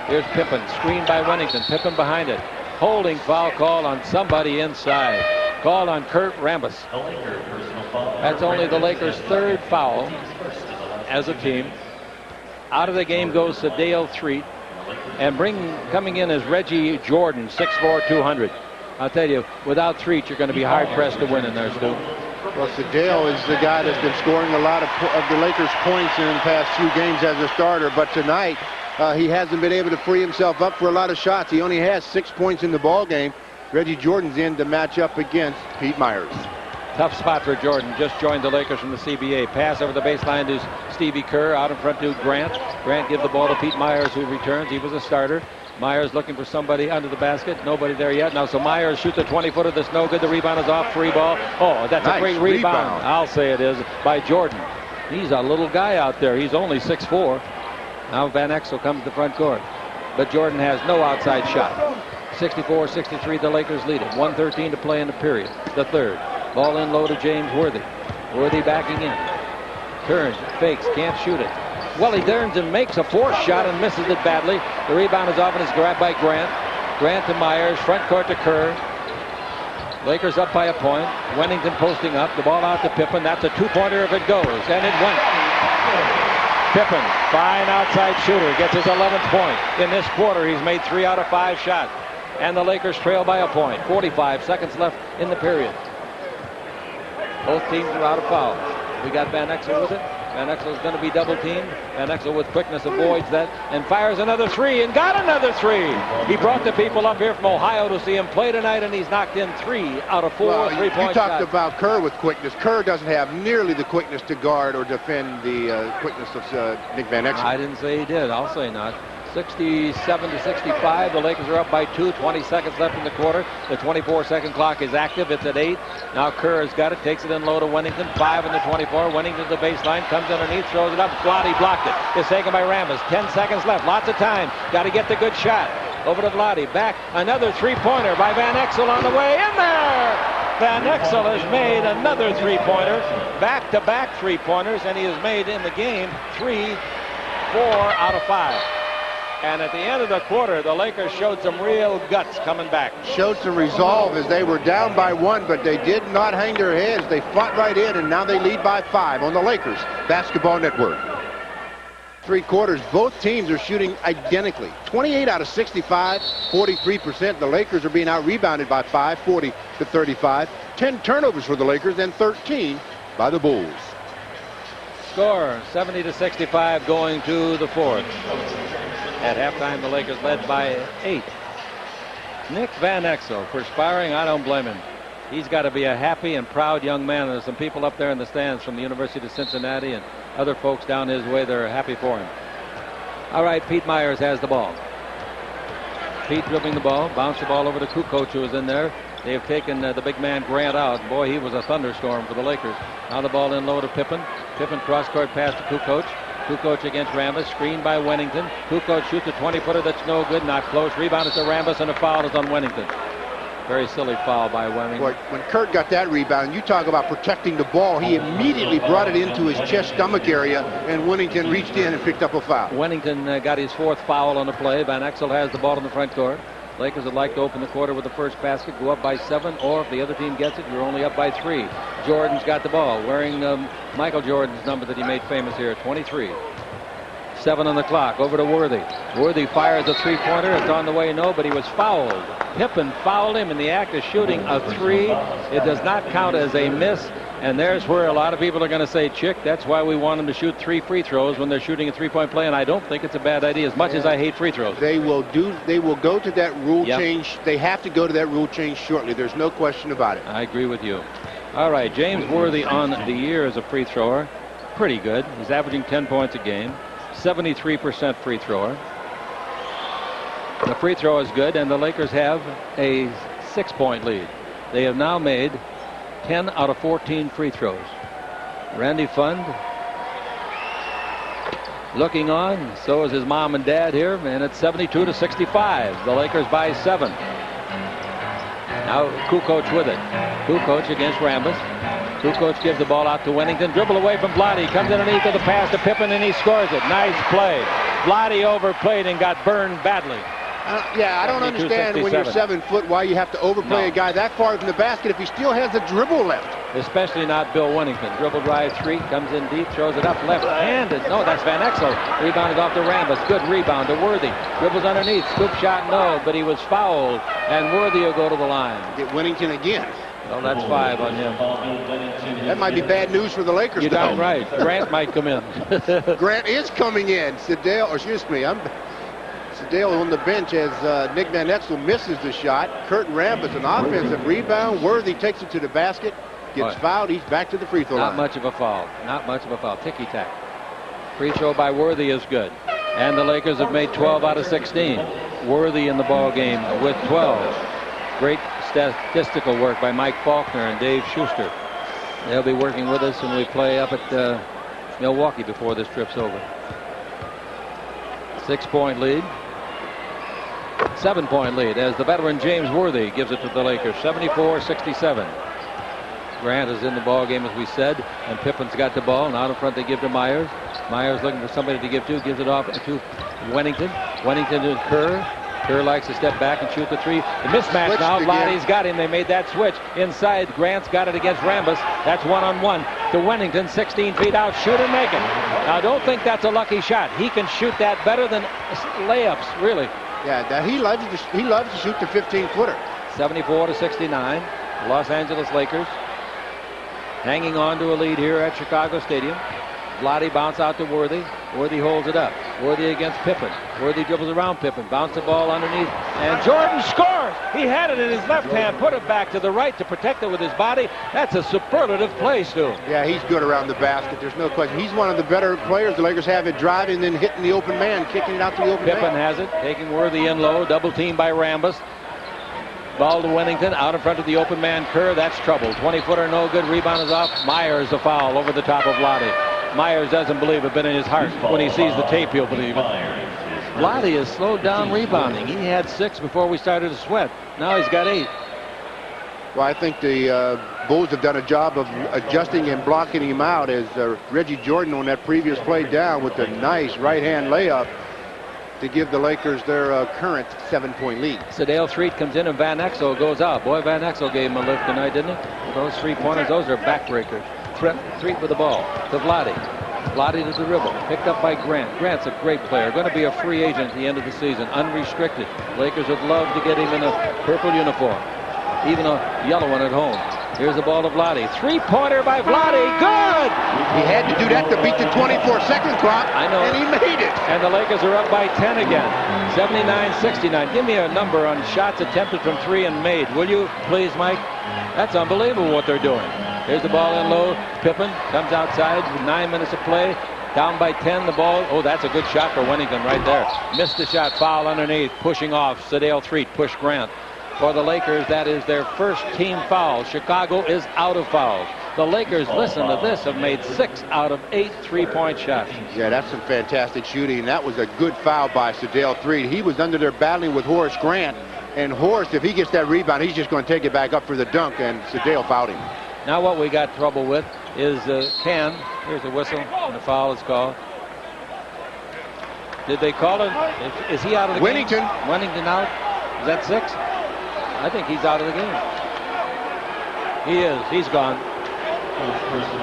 Here's Pippen, screened by Wennington. Pippen behind it. Holding foul call on somebody inside. Called on Kurt Rambis. That's only the Lakers' third foul as a team. Out of the game goes Sedale Street. And coming in as Reggie Jordan, 6'4", 200. I'll tell you, without Treat, you're going to be hard-pressed to win in there, Stu.
Well, Sedale is the guy that's been scoring a lot of the Lakers' points in the past few games as a starter. But tonight, he hasn't been able to free himself up for a lot of shots. He only has 6 points in the ball game. Reggie Jordan's in to match up against Pete Myers.
Tough spot for Jordan. Just joined the Lakers from the CBA. Pass over the baseline to Stevie Kerr. Out in front to Grant. Grant gives the ball to Pete Myers, who returns. He was a starter. Myers looking for somebody under the basket. Nobody there yet. Now, so Myers shoots a 20-footer that's no good. The rebound is off. Free ball. Oh, that's nice. A great rebound. I'll say it is, by Jordan. He's a little guy out there. He's only 6'4". Now Van Exel comes to the front court. But Jordan has no outside shot. 64-63, the Lakers lead it. 1:13 to play in the period. The third. Ball in low to James Worthy. Worthy backing in. Turns, fakes, can't shoot it. Well, he turns and makes a forced shot and misses it badly. The rebound is off and is grabbed by Grant. Grant to Myers, front court to Kerr. Lakers up by a point. Wennington posting up. The ball out to Pippen. That's a two-pointer if it goes, and it went. Pippen, fine outside shooter, gets his 11th point. In this quarter, he's made 3 out of 5 shots. And the Lakers trail by a point. 45 seconds left in the period. Both teams are out of fouls. We got Van Exel with it. Van Exel is going to be double teamed. Van Exel with quickness avoids that and fires another 3 and got another 3. He brought the people up here from Ohio to see him play tonight, and he's knocked in 3 out of 4 three-point shots.
You talked about Kerr with quickness. Kerr doesn't have nearly the quickness to guard or defend the quickness of Nick Van Exel.
I didn't say he did. I'll say not. 67-65. The Lakers are up by 2. 20 seconds left in the quarter. The 24-second clock is active. It's at 8. Now Kerr has got it. Takes it in low to Wennington. 5 in the 24. Wennington to the baseline. Comes underneath. Throws it up. Vlade blocked it. It's taken by Rambis. 10 seconds left. Lots of time. Got to get the good shot. Over to Vlade. Back. Another three-pointer by Van Exel on the way. In there! Van Exel has made another three-pointer. Back-to-back three-pointers. And he has made in the game 4 out of 5. And at the end of the quarter, the Lakers showed some real guts coming back.
Showed some resolve as they were down by 1, but they did not hang their heads. They fought right in, and now they lead by 5 on the Lakers Basketball Network. 3 quarters, both teams are shooting identically. 28 out of 65, 43%. The Lakers are being out-rebounded by 5, 40-35. 10 turnovers for the Lakers and 13 by the Bulls.
Score 70-65 going to the 4th. At halftime, the Lakers led by 8. Nick Van Exel, perspiring, I don't blame him. He's got to be a happy and proud young man. There's some people up there in the stands from the University of Cincinnati and other folks down his way. They're happy for him. All right, Pete Myers has the ball. Pete dribbling the ball, bounced the ball over to Kukoc, who was in there. They have taken the big man Grant out. Boy, he was a thunderstorm for the Lakers. Now the ball in low to Pippen. Pippen cross-court pass to Kukoc. Kukoc against Rambis, screened by Wennington. Kukoc shoots a 20-footer that's no good, not close. Rebound is to Rambis, and a foul is on Wennington. Very silly foul by Wennington.
Boy, when Kurt got that rebound, you talk about protecting the ball. He immediately brought it into his chest-stomach area, and Wennington reached in and picked up a foul.
Wennington got his 4th foul on the play. Van Exel has the ball in the front court. Lakers would like to open the quarter with the first basket, go up by 7, or if the other team gets it, you're only up by 3. Jordan's got the ball, wearing Michael Jordan's number that he made famous here, 23. 7 on the clock. Over to Worthy. Worthy fires a three-pointer. It's on the way, no, but he was fouled. Pippen fouled him in the act of shooting a 3. It does not count as a miss. And there's where a lot of people are going to say, Chick, that's why we want them to shoot 3 free throws when they're shooting a three-point play. And I don't think it's a bad idea, as much as I hate free throws.
They will go to that rule change. They have to go to that rule change shortly. There's no question about it.
I agree with you. All right, James Worthy on the year as a free thrower. Pretty good. He's averaging 10 points a game. 73% free thrower. The free throw is good, and the Lakers have a 6-point lead. They have now made 10 out of 14 free throws. Randy Fund looking on. So is his mom and dad here, and it's 72-65. The Lakers by 7. Now Kukoc with it. Kukoc against Rambis. Kukoc gives the ball out to Wennington. Dribble away from Vlade. Comes underneath with the pass to Pippen, and he scores it. Nice play. Vlade overplayed and got burned badly.
Yeah, I don't understand when you're 7 foot why you have to overplay a guy that far from the basket if he still has a dribble left.
Especially not Bill Wennington. Dribble drive 3, comes in deep, throws it up left-handed. No, that's Van Exel. Rebounded off to Rambis. Good rebound to Worthy. Dribbles underneath. Scoop shot, no, but he was fouled, and Worthy will go to the line.
Get Wennington again.
Well, that's 5 on him.
That might be bad news for the Lakers.
You're darn right. Grant might come in.
Grant is coming in. Sedale on the bench as Nick Van Exel misses the shot. Kurt Rambis, an offensive rebound. Worthy takes it to the basket. Gets fouled. He's back to the free throw line.
Not much of a foul. Not much of a foul. Ticky-tack. Free throw by Worthy is good. And the Lakers have made 12 out of 16. Worthy in the ball game with 12. Great statistical work by Mike Faulkner and Dave Schuster. They'll be working with us when we play up at Milwaukee before this trip's over. 6-point lead. 7-point lead as the veteran James Worthy gives it to the Lakers. 74-67. Grant is in the ball game, as we said, and Pippen's got the ball. Now in front they give to Myers. Myers looking for somebody to give to. Gives it off to Wennington. Wennington to Kerr. Kerr likes to step back and shoot the 3. The mismatch switched now. Vlade's got him. They made that switch. Inside, Grant's got it against Rambis. That's 1-on-1 to Wennington. 16 feet out. Shoot and make it. Now, don't think that's a lucky shot. He can shoot that better than layups, really.
Yeah, he loves to shoot the 15-footer.
74-69. Los Angeles Lakers hanging on to a lead here at Chicago Stadium. Vlade bounce out to Worthy. Worthy holds it up. Worthy against Pippen. Worthy dribbles around Pippen. Bounce the ball underneath. And Jordan scores. He had it in his left hand. Put it back to the right to protect it with his body. That's a superlative play, Stu.
Yeah, he's good around the basket. There's no question. He's one of the better players. The Lakers have it driving, then hitting the open man, kicking it out to the open man.
Pippen has it. Taking Worthy in low. Double team by Rambus. Ball to Winnington. Out in front of the open man. Kerr. That's trouble. 20-footer no good. Rebound is off. Myers a foul over the top of Lottie. Myers doesn't believe it, but in his heart, when he sees the tape, he'll believe it. Lottie has slowed down rebounding. He had 6 before we started to sweat. Now he's got 8.
Well, I think the Bulls have done a job of adjusting and blocking him out, as Reggie Jordan on that previous play down with a nice right-hand layup to give the Lakers their current 7-point lead.
Sedale Threet comes in and Van Exel goes out. Boy, Van Exel gave him a lift tonight, didn't he? Those 3-pointers, those are backbreakers. Threet with the ball to Vlade. Vlade to the dribble. Picked up by Grant. Grant's a great player. Going to be a free agent at the end of the season. Unrestricted. Lakers would love to get him in a purple uniform. Even a yellow one at home. Here's the ball to Vlade. 3-pointer by Vlade. Good!
He had to do that to beat the 24-second clock.
I know.
And he made it.
And the Lakers are up by 10 again. 79-69. Give me a number on shots attempted from 3 and made. Will you, please, Mike? That's unbelievable what they're doing. Here's the ball in low. Pippen comes outside with 9 minutes of play. Down by 10. The ball. Oh, that's a good shot for Winnington right there. Missed the shot. Foul underneath. Pushing off. Sedale Threet. Push Grant. For the Lakers, that is their first team foul. Chicago is out of fouls. The Lakers, listen to this, have made 6 out of 8 3-point shots.
Yeah, that's some fantastic shooting. That was a good foul by Sedale Threet. He was under there battling with Horace Grant. And Horace, if he gets that rebound, he's just going to take it back up for the dunk, and Sedale fouled him.
Now what we got trouble with is Ken. Here's the whistle, and the foul is called. Did they call it? Is he out of the game? Winnington out. Is that 6? I think he's out of the game. He is. He's gone.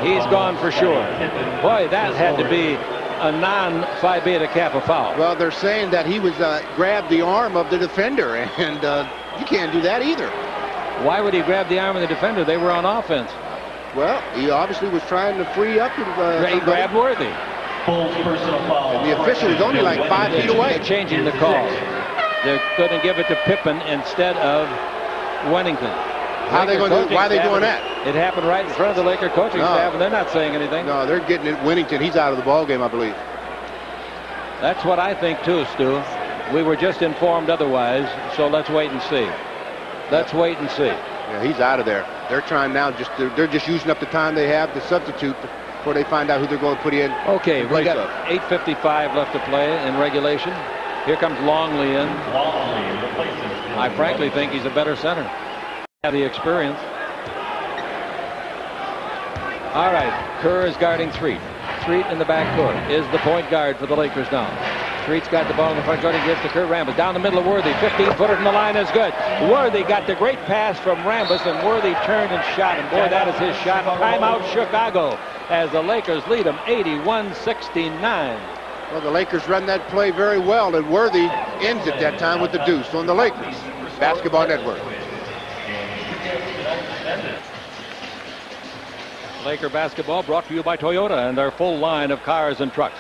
He's gone for sure. Boy, that had to be a non-Phi Beta Kappa foul.
Well, they're saying that he was grabbed the arm of the defender, and you can't do that either.
Why would he grab the arm of the defender? They were on offense.
Well, he obviously was trying to free up.
He grabbed Worthy.
And the official was only like 5 feet away.
They're changing the call. They're going to give it to Pippen instead of Winnington.
How are they going to do? Why are they doing that?
It happened right in front of the Laker coaching staff, and they're not saying anything.
No, they're getting it. Winnington, he's out of the ball game, I believe.
That's what I think too, Stu. We were just informed otherwise, so let's wait and see. Let's wait and see.
Yeah, he's out of there. They're trying now. They're just using up the time they have to substitute before they find out who they're going to put in.
Okay, we got 8:55 left to play in regulation. Here comes Longley in. I frankly think he's a better center. Have the experience. All right, Kerr is guarding Threet. Threet in the backcourt is the point guard for the Lakers now. Threet's got the ball in the front court. He gives to Kerr. Rambus down the middle of Worthy. 15-footer from the line is good. Worthy got the great pass from Rambus, and Worthy turned and shot. And boy, that is his shot. Timeout Chicago as the Lakers lead them 81-69.
Well, the Lakers run that play very well, and Worthy ends it that time with the deuce on the Lakers Basketball Network.
Laker basketball brought to you by Toyota and their full line of cars and trucks.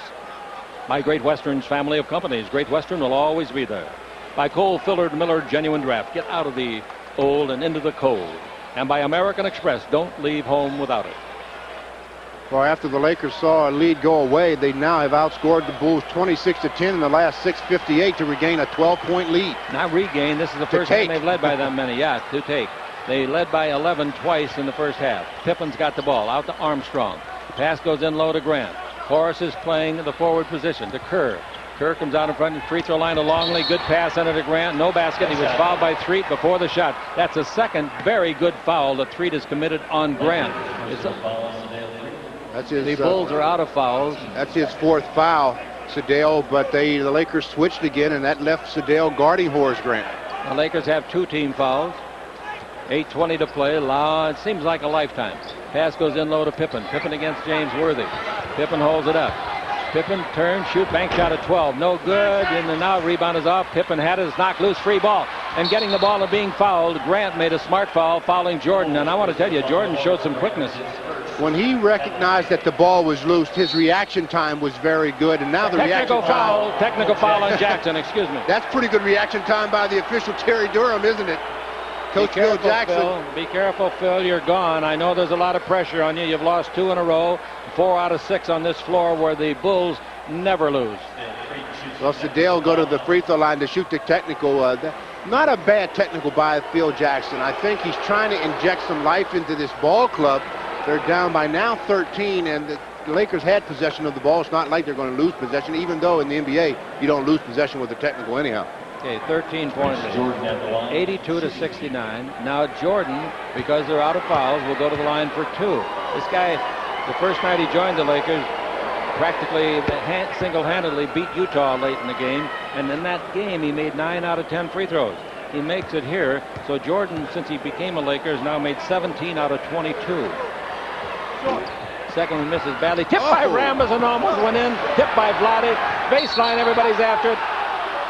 By Great Western's family of companies. Great Western will always be there. By Cole-Fillard Miller Genuine Draft. Get out of the old and into the cold. And by American Express. Don't leave home without it.
Well, after the Lakers saw a lead go away, they now have outscored the Bulls 26-10 in the last 6:58 to regain a 12-point lead.
Not regain. This is the first time they've led by that many. Yeah, to take. They led by 11 twice in the first half. Pippen's got the ball out to Armstrong. Pass goes in low to Grant. Horace is playing the forward position to Kerr. Kerr comes out in front of the free throw line to Longley. Good pass under to Grant. No basket. He was fouled by Threet before the shot. That's a second very good foul that Threet has committed on Grant. The Bulls are out of fouls.
That's his 4th foul, Sedale, but the Lakers switched again, and that left Sedale guarding Horace Grant.
The Lakers have 2 team fouls. 8:20 to play. It seems like a lifetime. Pass goes in low to Pippen. Pippen against James Worthy. Pippen holds it up. Pippen turns, shoot, bank shot at 12. No good. And now rebound is off. Pippen had it. It's knocked loose. Free ball. and getting the ball and being fouled. Grant made a smart foul, fouling Jordan. And I want to tell you, Jordan showed some quickness.
When he recognized that the ball was loose, his reaction time was very good. And now the
Technical
reaction
foul,
time...
technical foul on Jackson, excuse me.
That's pretty good reaction time by the official, Terry Durham, isn't it? Coach Phil Jackson.
Phil. Be careful, Phil. You're gone. I know there's a lot of pressure on you. You've lost 2 in a row, 4 out of 6 on this floor where the Bulls never lose.
Well, Sedale go to the free throw line to shoot the technical. Not a bad technical by Phil Jackson. I think he's trying to inject some life into this ball club. They're down by now 13, and the Lakers had possession of the ball. It's not like they're going to lose possession, even though in the NBA you don't lose possession with the technical anyhow.
Okay, 13 points, 82 to 69. Now Jordan, because they're out of fouls, will go to the line for 2. This guy, the first night he joined the Lakers, practically single-handedly beat Utah late in the game, and in that game he made 9 out of 10 free throws. He makes it here, so Jordan, since he became a Laker, has now made 17 out of 22. Second one misses badly. Tipped by Rambis and almost went in. Tipped by Vlade. Baseline, everybody's after it.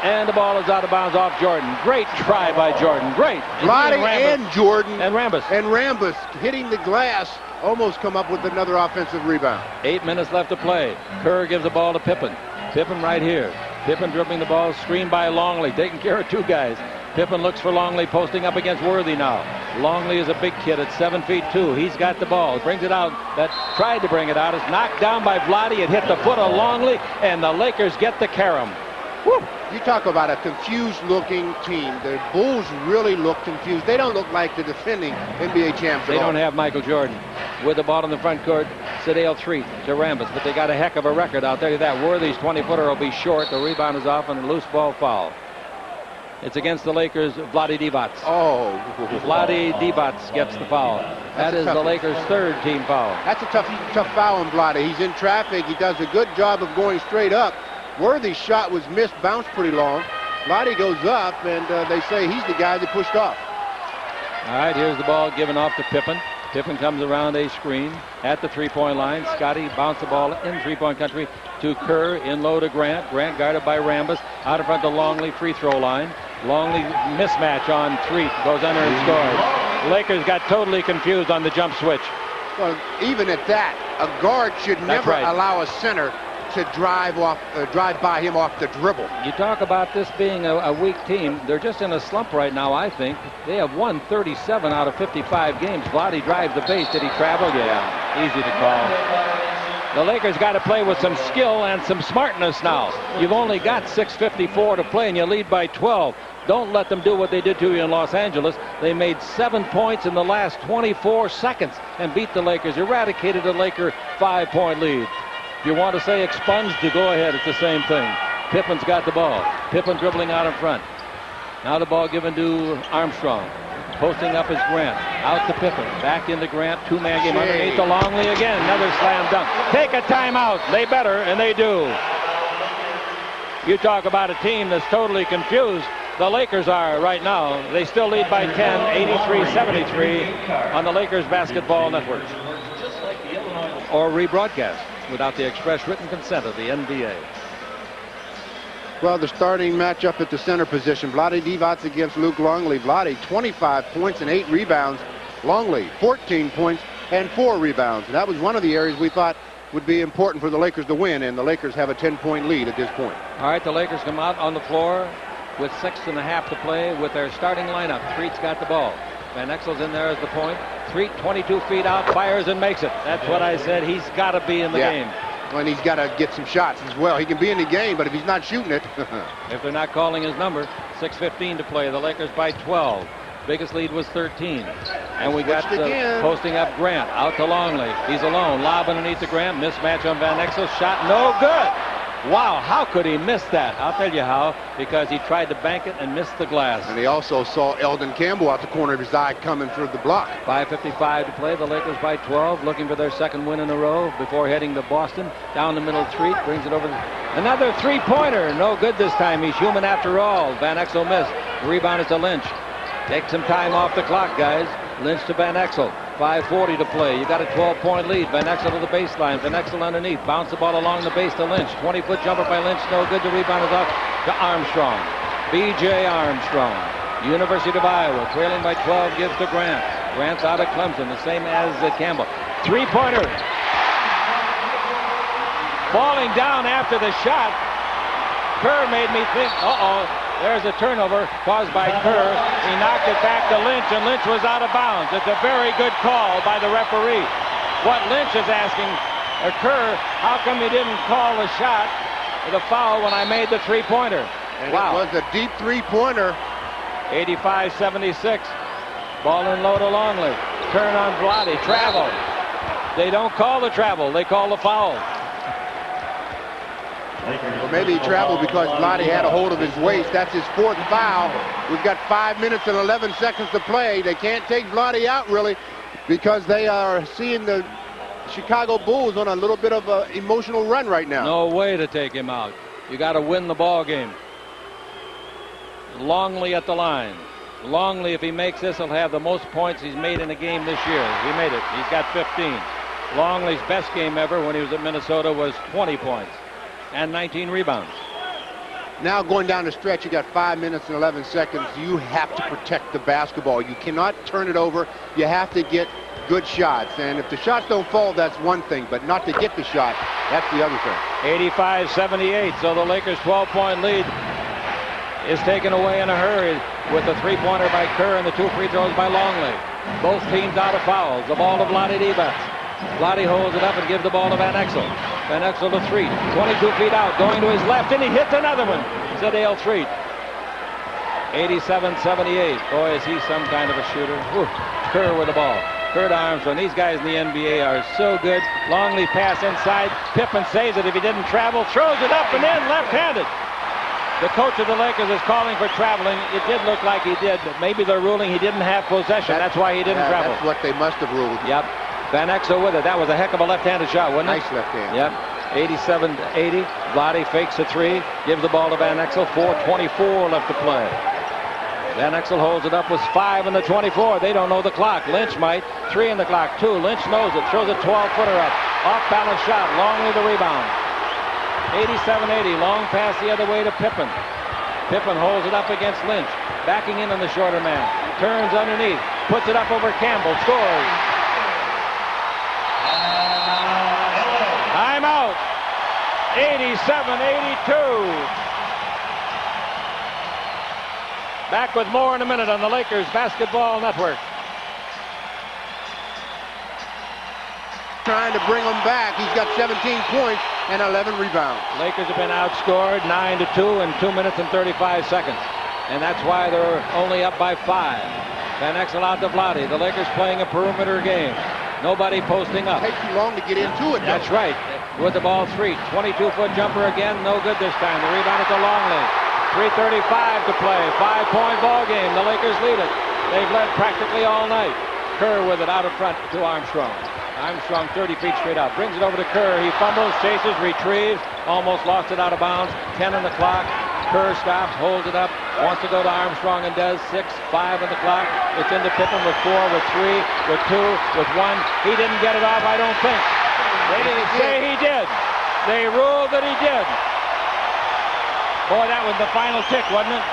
And the ball is out of bounds off Jordan. Great try by Jordan. Great.
Vlade and Jordan.
And Rambis.
And Rambis hitting the glass. Almost come up with another offensive rebound.
8 minutes left to play. Kerr gives the ball to Pippen. Pippen right here. Pippen dribbling the ball, screened by Longley, taking care of 2 guys. Pippen looks for Longley, posting up against Worthy now. Longley is a big kid at 7'2". He's got the ball, brings it out. That tried to bring it out. It's knocked down by Vlade. It hit the foot of Longley, and the Lakers get the carom.
Woo. You talk about a confused-looking team. The Bulls really look confused. They don't look like the defending NBA champs.
They don't have Michael Jordan. With the ball in the front court, Sedale Treat to Rambis, but they got a heck of a record. I'll tell you that. Worthy's 20-footer will be short. The rebound is off on a loose ball foul. It's against the Lakers, Vlade Divac.
Oh.
Vlade Divac gets the foul. That is the Lakers' 3rd team foul.
That's a tough foul on Vlade. He's in traffic. He does a good job of going straight up. Worthy's shot was missed, bounced pretty long. Vlade goes up, and they say he's the guy that pushed off.
All right, here's the ball given off to Pippen. Pippen comes around a screen at the 3-point line. Scotty bounced the ball in 3-point country to Kerr, in low to Grant. Grant guarded by Rambis. Out in front of the Longley free throw line. Longley mismatch on Treat. Goes under and scores. Lakers got totally confused on the jump switch.
Well, even at that, a guard should never allow a center to drive by him off the dribble.
You talk about this being a weak team. They're just in a slump right now, I think. They have won 37 out of 55 games. Vlade drives the base. Did he travel? Yeah, easy to call. The Lakers got to play with some skill and some smartness now. You've only got 6:54 to play, and you lead by 12. Don't let them do what they did to you in Los Angeles. They made 7 points in the last 24 seconds and beat the Lakers, eradicated a Laker 5-point lead. If you want to say expunged, to go ahead, it's the same thing. Pippen's got the ball. Pippen dribbling out in front. Now the ball given to Armstrong. Posting up is Grant. Out to Pippen. Back into Grant. 2-man game underneath to Longley again. Another slam dunk. Take a timeout. They better, and they do. You talk about a team that's totally confused. The Lakers are right now. They still lead by 10, 83-73 on the Lakers Basketball Network. Or rebroadcast without the express written consent of the NBA.
Well, the starting matchup at the center position, Vlade Divac against Luke Longley. Vlade, 25 points and 8 rebounds. Longley, 14 points and 4 rebounds. And that was one of the areas we thought would be important for the Lakers to win, and the Lakers have a 10-point lead at this point.
All right, the Lakers come out on the floor with 6.5 to play with their starting lineup. Treat's got the ball. Van Exel's in there as the point. Treat 22 feet out, fires and makes it. That's what I said. He's got to be in the game.
Well, and he's got to get some shots as well. He can be in the game, but if he's not shooting it.
If they're not calling his number, 6:15 to play. The Lakers by 12. Biggest lead was 13. And we got posting up Grant out to Longley. He's alone. Lob underneath the Grant. Mismatch on Van Exel. Shot no good. Wow, how could he miss that? I'll tell you how. Because he tried to bank it and missed the glass.
And he also saw Eldon Campbell out the corner of his eye coming through the block.
5:55 to play. The Lakers by 12, looking for their second win in a row before heading to Boston. Down the middle, Treat brings it over. Another three-pointer. No good this time. He's human after all. Van Exel missed. The rebound is to Lynch. Take some time off the clock, guys. Lynch to Van Exel. 5:40 to play. You got a 12-point lead. Van Exel to the baseline. Van Exel underneath. Bounce the ball along the base to Lynch. 20-foot jumper by Lynch. No good. The rebound is off to Armstrong. B.J. Armstrong. University of Iowa, trailing by 12, gives to Grant. Grant's out of Clemson, the same as Campbell. Three-pointer. Falling down after the shot. Kerr made me think, there's a turnover caused by Kerr. He knocked it back to Lynch, and Lynch was out of bounds. It's a very good call by the referee. What Lynch is asking, Kerr, how come you didn't call the shot with a foul when I made the three-pointer?
And
wow.
It was a deep three-pointer.
85-76. Ball in low to Longley. Turn on Vlade. Travel. They don't call the travel. They call the foul.
Well, maybe he traveled because Vlade had a hold of his waist. That's his fourth foul. We've got 5 minutes and 11 seconds to play. They can't take Vlade out, really, because they are seeing the Chicago Bulls on a little bit of an emotional run right now.
No way to take him out. You got to win the ball game. Longley at the line. Longley, if he makes this, he'll have the most points he's made in a game this year. He made it. He's got 15. Longley's best game ever when he was at Minnesota was 20 points and 19 rebounds.
Now going down the stretch, you got 5 minutes and 11 seconds. You have to protect the basketball. You cannot turn it over. You have to get good shots. And if the shots don't fall, that's one thing. But not to get the shot, that's the other thing.
85-78. So the Lakers' 12-point lead is taken away in a hurry with the three-pointer by Kerr and the two free throws by Longley. Both teams out of fouls. The ball to Vlade Divac. Vlade holds it up and gives the ball to Van Exel. Van Exel to three. 22 feet out, going to his left, and he hits another one. Zadale Threet. 87-78. Boy, is he some kind of a shooter. Whew. Kerr with the ball. Kerr to Armstrong. These guys in the NBA are so good. Longley pass inside. Pippen saves it if he didn't travel. Throws it up and in, left-handed. The coach of the Lakers is calling for traveling. It did look like he did, but maybe they're ruling he didn't have possession. That's why he didn't travel.
That's what they must have ruled.
Yep. Van Exel with it. That was a heck of a left-handed shot, wasn't it?
Nice left hand.
Yep. 87-80. Vlade fakes a three. Gives the ball to Van Exel. 4:24 left to play. Van Exel holds it up with 5 in the 24. They don't know the clock. Lynch might. 3 in the clock. 2. Lynch knows it. Throws a 12-footer up. Off-balance shot. Longley the rebound. 87-80. Long pass the other way to Pippen. Pippen holds it up against Lynch. Backing in on the shorter man. Turns underneath. Puts it up over Campbell. Scores. Timeout. 87-82. Back with more in a minute on the Lakers Basketball Network.
Trying to bring him back. He's got 17 points and 11 rebounds.
Lakers have been outscored 9-2 in 2 minutes and 35 seconds. And that's why they're only up by 5. Van Exel out to Vlade. The Lakers playing a perimeter game. Nobody posting up.
It takes too long to get into it.
That's right. With the ball, 22-foot jumper again. No good this time. The rebound is to Longley. 3:35 to play. 5-point ball game. The Lakers lead it. They've led practically all night. Kerr with it out of front to Armstrong. Armstrong 30 feet straight out. Brings it over to Kerr. He fumbles, chases, retrieves. Almost lost it out of bounds. 10 on the clock. Kerr stops, holds it up. Wants to go to Armstrong and does. 6, 5 on the clock. It's into Pippen with 4, with 3, with 2, with 1. He didn't get it off, I don't think. They didn't say he did. They ruled that he did. Boy, that was the final tick, wasn't it?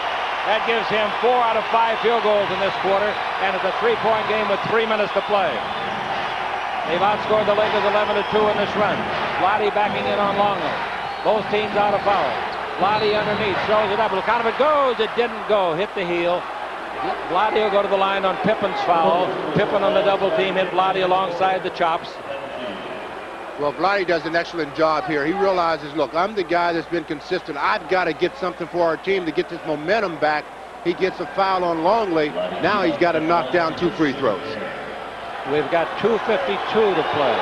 That gives him 4 out of 5 field goals in this quarter. And it's a 3-point game with 3 minutes to play. They've outscored the Lakers 11-2 in this run. Vlade backing in on Longley. Both teams out of foul. Vlade underneath, throws it up. Look out if it goes. It didn't go. Hit the heel. Vlade will go to the line on Pippen's foul. Pippen on the double team hit Vlade alongside the chops.
Well, Vlade does an excellent job here. He realizes, look, I'm the guy that's been consistent. I've got to get something for our team to get this momentum back. He gets a foul on Longley. Now he's got to knock down 2 free throws.
We've got 2:52 to play.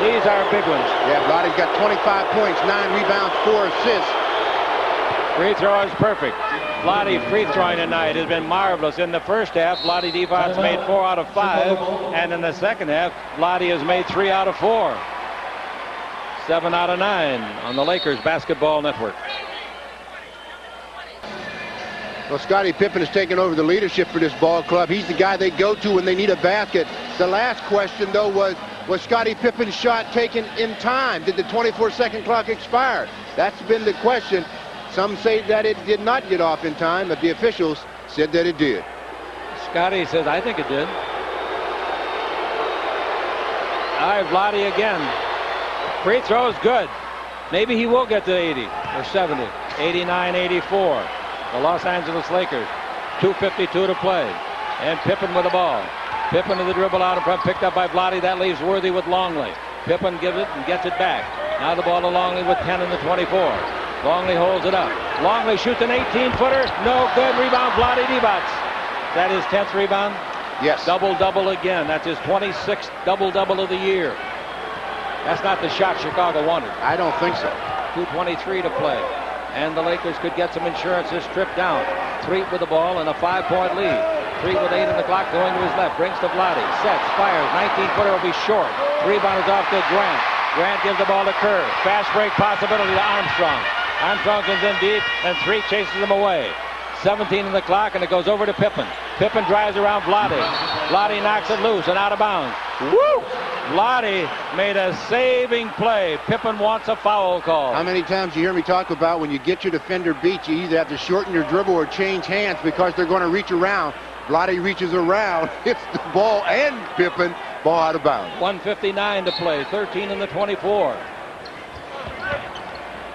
These are big ones.
Yeah, Vlade's got 25 points, 9 rebounds, 4 assists.
Free throw is perfect. Vlade free throwing tonight has been marvelous. In the first half, Vlade Divac's made 4 out of 5. And in the second half, Vlade has made 3 out of 4. 7 out of 9 on the Lakers Basketball Network.
Well, Scottie Pippen has taken over the leadership for this ball club. He's the guy they go to when they need a basket. The last question, though, was Scottie Pippen's shot taken in time? Did the 24-second clock expire? That's been the question. Some say that it did not get off in time, but the officials said that it did.
Scotty says, I think it did. All right, Vlade again. Free throw is good. Maybe he will get to 80 or 70. 89-84. The Los Angeles Lakers. 2:52 to play. And Pippen with the ball. Pippen to the dribble out in front, picked up by Vlade. That leaves Worthy with Longley. Pippen gives it and gets it back. Now the ball to Longley with 10 in the 24. Longley holds it up. Longley shoots an 18-footer. No good. Rebound, Vlade Divac. That is 10th rebound?
Yes.
Double-double again. That's his 26th double-double of the year. That's not the shot Chicago wanted.
I don't think so.
2:23 to play. And the Lakers could get some insurance this trip down. Threet with the ball and a 5-point lead. Threet with 8 on the clock going to his left. Brings to Vlade. Sets. Fires. 19-footer will be short. Rebound is off to Grant. Grant gives the ball to Kerr. Fast break possibility to Armstrong. Armstrong comes in deep and Threet chases him away. 17 on the clock and it goes over to Pippen. Pippen drives around Vlade. Vlade knocks it loose and out of bounds. Woo! Vlade made a saving play. Pippen wants a foul call.
How many times you hear me talk about when you get your defender beat, you either have to shorten your dribble or change hands because they're going to reach around. Vlade reaches around, hits the ball and Pippen, ball out of bounds.
1:59 to play, 13 in the 24.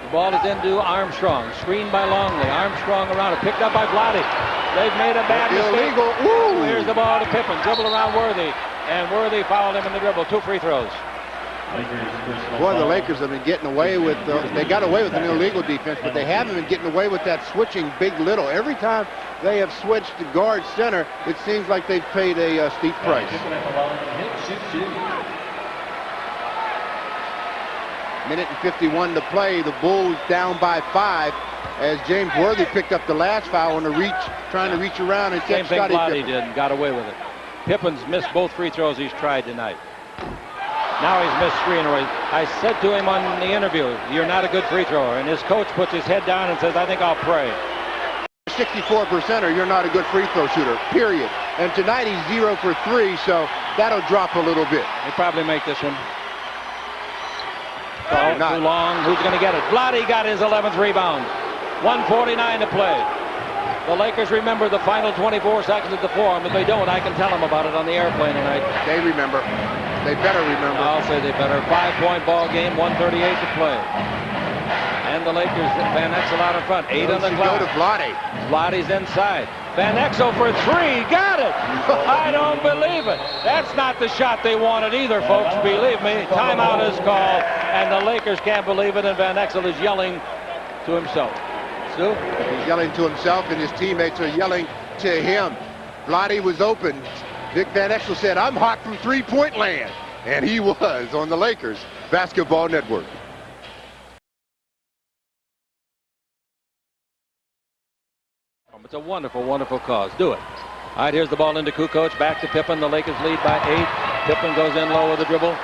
The ball is into Armstrong, screened by Longley. Armstrong around it, picked up by Vlade. They've made a bad mistake.
Illegal. Ooh.
Here's the ball to Pippen, dribble around Worthy. And Worthy fouled him in the dribble. 2 free throws.
Boy, the Lakers have been getting away with, they got away with an illegal defense, but they haven't been getting away with that switching big little. Every time they have switched to guard center, it seems like they've paid a steep price. Minute and 51 to play. The Bulls down by 5 as James Worthy picked up the last foul on the reach, trying to reach around and
Same
catch
thing
Scottie
Vlade
Pippen.
did and got away with it. Pippen's missed both free throws he's tried tonight. Now he's missed 3 in a row. I said to him on the interview, you're not a good free thrower. And his coach puts his head down and says, I think I'll pray.
64% or you're not a good free throw shooter, period. And tonight he's 0 for 3, so that'll drop a little bit.
He'll probably make this one.
Probably not.
Too long. Who's going to get it? Vlade got his 11th rebound. 1:49 to play. The Lakers remember the final 24 seconds of the forum. If they don't, I can tell them about it on the airplane tonight.
They remember. They better remember.
I'll say they better. 5-point ball game, 1:38 to play. And the Lakers, Van Exel out in front. 8 on the clock.
Go to Vlade.
Vlade's inside. Van Exel for 3. Got it. I don't believe it. That's not the shot they wanted either, folks. Believe me. Timeout is called. And the Lakers can't believe it. And Van Exel is yelling to himself. Stu?
He's yelling to himself and his teammates are yelling to him. Vlade was open. Vic Van Exel said, I'm hot from three-point land. And he was on the Lakers Basketball Network.
It's a wonderful, wonderful cause. Do it. All right, here's the ball into Kukoc. Back to Pippen. The Lakers lead by 8. Pippen goes in low with the dribble.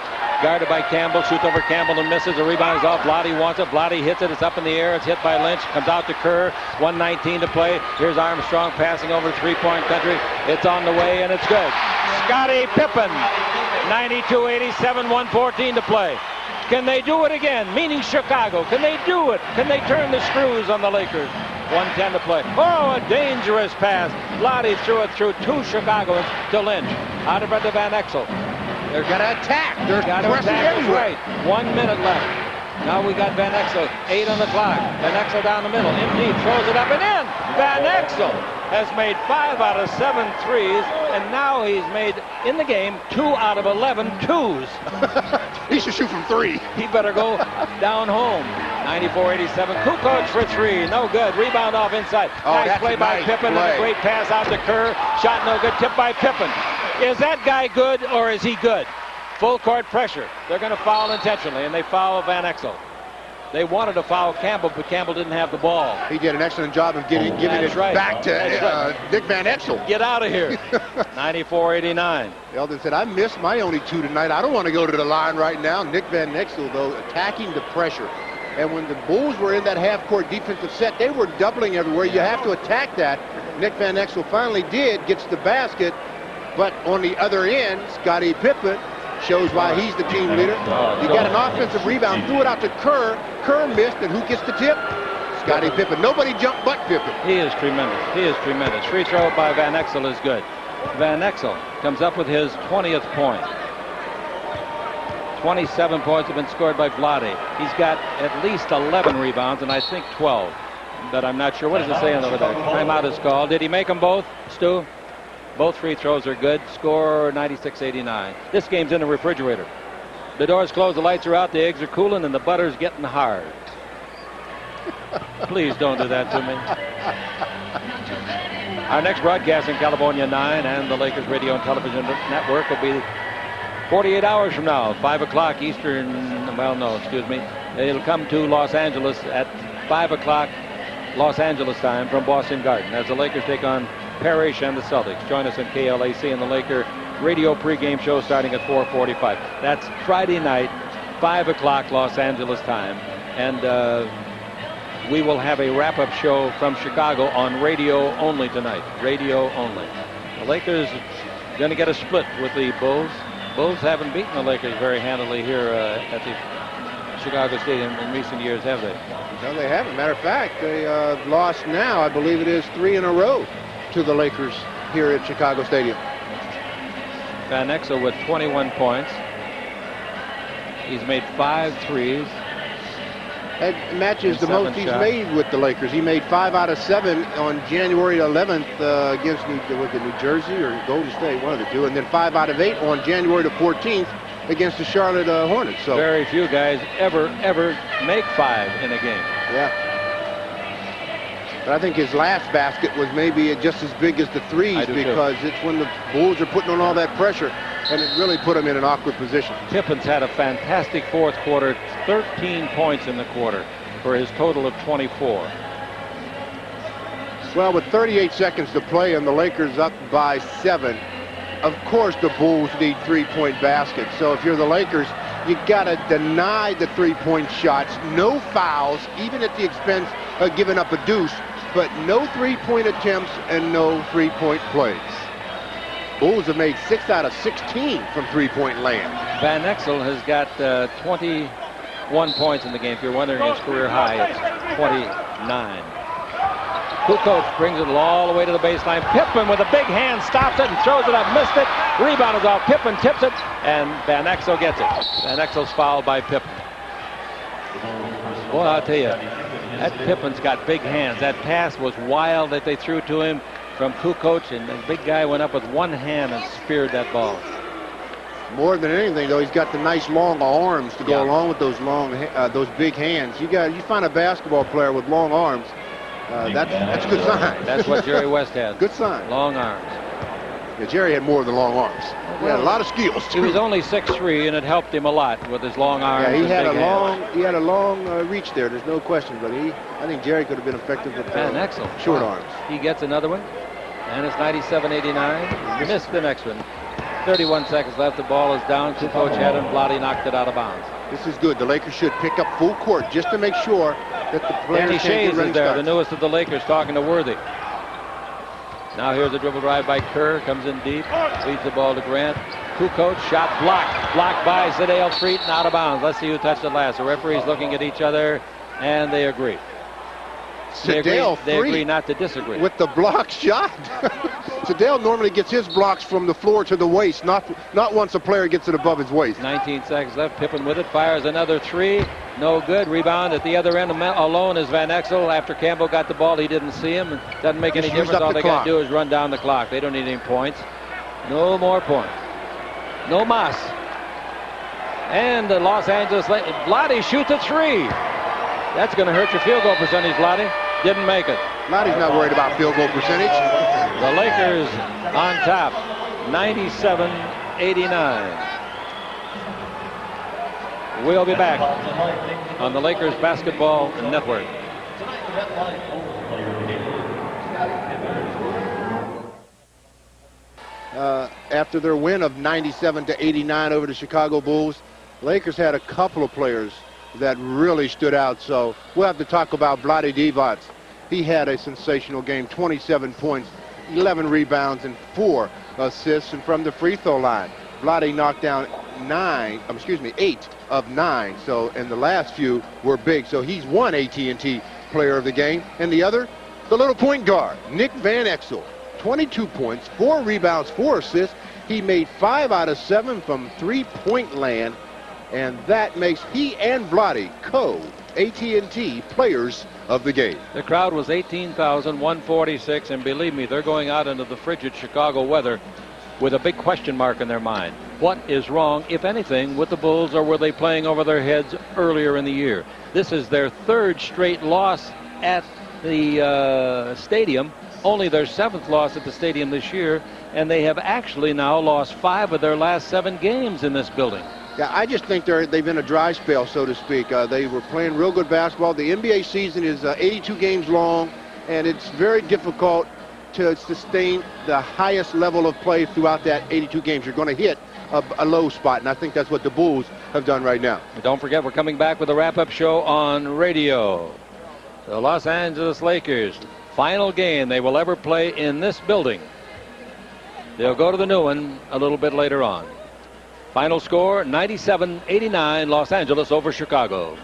Guarded by Campbell. Shoots over Campbell and misses. The rebound is off. Vlade wants it. Vlade hits it. It's up in the air. It's hit by Lynch. Comes out to Kerr. 1:19 to play. Here's Armstrong passing over three-point country. It's on the way, and it's good. Scottie Pippen. 92-87, 1:14 to play. Can they do it again? Meaning Chicago. Can they do it? Can they turn the screws on the Lakers? 1:10 to play. Oh, a dangerous pass. Vlade threw it through 2 Chicagoans to Lynch. Out of front to Van Exel.
They're going to attack. They're pressing everywhere.
Right. 1 minute left. Now we got Van Exel. 8 on the clock. Van Exel down the middle. In deep. Throws it up and in. Van Exel has made 5 out of 7 threes. And now he's made, in the game, 2 out of 11 twos.
He should shoot from 3.
He better go down home. 94-87. Kukoc for 3. No good. Rebound off inside.
Oh,
nice play by
nice
Pippen.
play.
And a great pass out to Kerr. Shot no good. Tip by Pippen. Is that guy good or is he good? Full court pressure. They're going to foul intentionally, and they foul Van Exel. They wanted to foul Campbell, but Campbell didn't have the ball.
He did an excellent job of giving it
right.
back to Vic Van Exel.
Get out of here. 94-89.
Eldon said, I missed my only 2 tonight. I don't want to go to the line right now. Nick Van Exel, though, attacking the pressure. And when the Bulls were in that half-court defensive set, they were doubling everywhere. You have to attack that. Nick Van Exel finally did, gets the basket. But on the other end, Scottie Pippen shows why he's the team leader. He got an offensive rebound, threw it out to Kerr. Kerr missed, and who gets the tip? Scottie Pippen. Nobody jumped but Pippen.
He is tremendous. He is tremendous. Free throw by Van Exel is good. Van Exel comes up with his 20th point. 27 points have been scored by Vlade. He's got at least 11 rebounds, and I think 12. But I'm not sure. What does it say over there? Timeout is called. Did he make them both, Stu? Both free throws are good. Score 96-89. This game's in the refrigerator. The door's closed, the lights are out, the eggs are cooling, and the butter's getting hard. Please don't do that to me. Our next broadcast in California 9 and the Lakers Radio and Television Network will be 48 hours from now, 5 o'clock Eastern. Well, no, excuse me. It'll come to Los Angeles at 5 o'clock Los Angeles time from Boston Garden as the Lakers take on Parrish and the Celtics. Join us in KLAC in the Laker radio pregame show starting at 4:45. That's Friday night, 5 o'clock Los Angeles time. And we will have a wrap-up show from Chicago on radio only tonight. Radio only. The Lakers going to get a split with the Bulls. Bulls haven't beaten the Lakers very handily here at the Chicago Stadium in recent years, have they?
No, they haven't. Matter of fact, they lost now, I believe it is 3 in a row to the Lakers here at Chicago Stadium.
Van Exel with 21 points. He's made 5 threes.
That matches the most he's made with the Lakers. He made 5 out of 7 on January 11th against New Jersey or Golden State, one of the two, and then 5 out of 8 on January the 14th against the Charlotte Hornets. So
very few guys ever make 5 in a game.
Yeah. But I think his last basket was maybe just as big as the threes because it's when the Bulls are putting on all that pressure, and it really put him in an awkward position.
Pippen's had a fantastic fourth quarter, 13 points in the quarter for his total of 24.
Well, with 38 seconds to play and the Lakers up by 7, of course the Bulls need 3-point baskets. So if you're the Lakers, you got to deny the 3-point shots, no fouls, even at the expense of giving up a deuce, but no 3-point attempts and no 3-point plays. Bulls have made 6 out of 16 from 3-point land.
Van Exel has got 21 points in the game. If you're wondering his career high, it's 29. Kukoc brings it all the way to the baseline. Pippen with a big hand stops it and throws it up, missed it. Rebound is off. Pippen tips it, and Van Exel gets it. Van Exel's fouled by Pippen. Boy, I'll tell you, that Pippen's got big hands. That pass was wild that they threw to him from Kukoc, and the big guy went up with one hand and speared that ball.
More than anything, though, he's got the nice long arms to go along with those those big hands. You find a basketball player with long arms, that's a good sign.
That's what Jerry West has.
Good sign.
Long arms.
Yeah, Jerry had more than long arms. He had a lot of skills too.
He was only 6'3", and it helped him a lot with his long arms.
Yeah, he had a long reach there. There's no question. But I think Jerry could have been effective with short arms.
He gets another one, and it's 97-89. Missed the next one. 31 seconds left. The ball is down. Kukoc had it, and Vlade knocked it out of bounds.
This is good. The Lakers should pick up full court just to make sure that the players
Danny Shays is there, the newest of the Lakers, talking to Worthy. Now here's a dribble drive by Kerr, comes in deep, leads the ball to Grant. Kukoc, shot blocked by Sedale Freet and out of bounds. Let's see who touched it last. The referees looking at each other, and they agree. They agree not to disagree.
With the block shot. Sedale normally gets his blocks from the floor to the waist, not once a player gets it above his waist.
19 seconds left. Pippen with it, fires another 3. No good. Rebound at the other end. Alone is Van Exel. After Campbell got the ball, he didn't see him. It doesn't make any difference. All they got to do is run down the clock. They don't need any points. No more points. No mas. And the Los Angeles Vlade shoots a 3. That's going to hurt your field goal percentage, Vlade. Didn't make it.
Vlade's not worried about field goal percentage.
The Lakers on top, 97-89. We'll be back on the Lakers Basketball Network.
After their win of 97-89 over the Chicago Bulls, Lakers had a couple of players that really stood out. So we'll have to talk about Vlade Divac. He had a sensational game, 27 points, 11 rebounds, and 4 assists. And from the free throw line, Vlade knocked down 8 of 9. So, and the last few were big. So he's won AT&T player of the game. And the other, the little point guard, Nick Van Exel. 22 points, 4 rebounds, 4 assists. He made 5 out of 7 from three-point land. And that makes he and Vlade AT&T players of the game.
The crowd was 18,146, and believe me, they're going out into the frigid Chicago weather with a big question mark in their mind. What is wrong, if anything, with the Bulls, or were they playing over their heads earlier in the year? This is their 3rd straight loss at the stadium, only their 7th loss at the stadium this year, and they have actually now lost 5 of their last 7 games in this building.
Yeah, I just think they've in a dry spell, so to speak. They were playing real good basketball. The NBA season is 82 games long, and it's very difficult to sustain the highest level of play throughout that 82 games. You're going to hit a low spot, and I think that's what the Bulls have done right now.
Don't forget, we're coming back with a wrap-up show on radio. The Los Angeles Lakers, final game they will ever play in this building. They'll go to the new one a little bit later on. Final score, 97-89, Los Angeles over Chicago.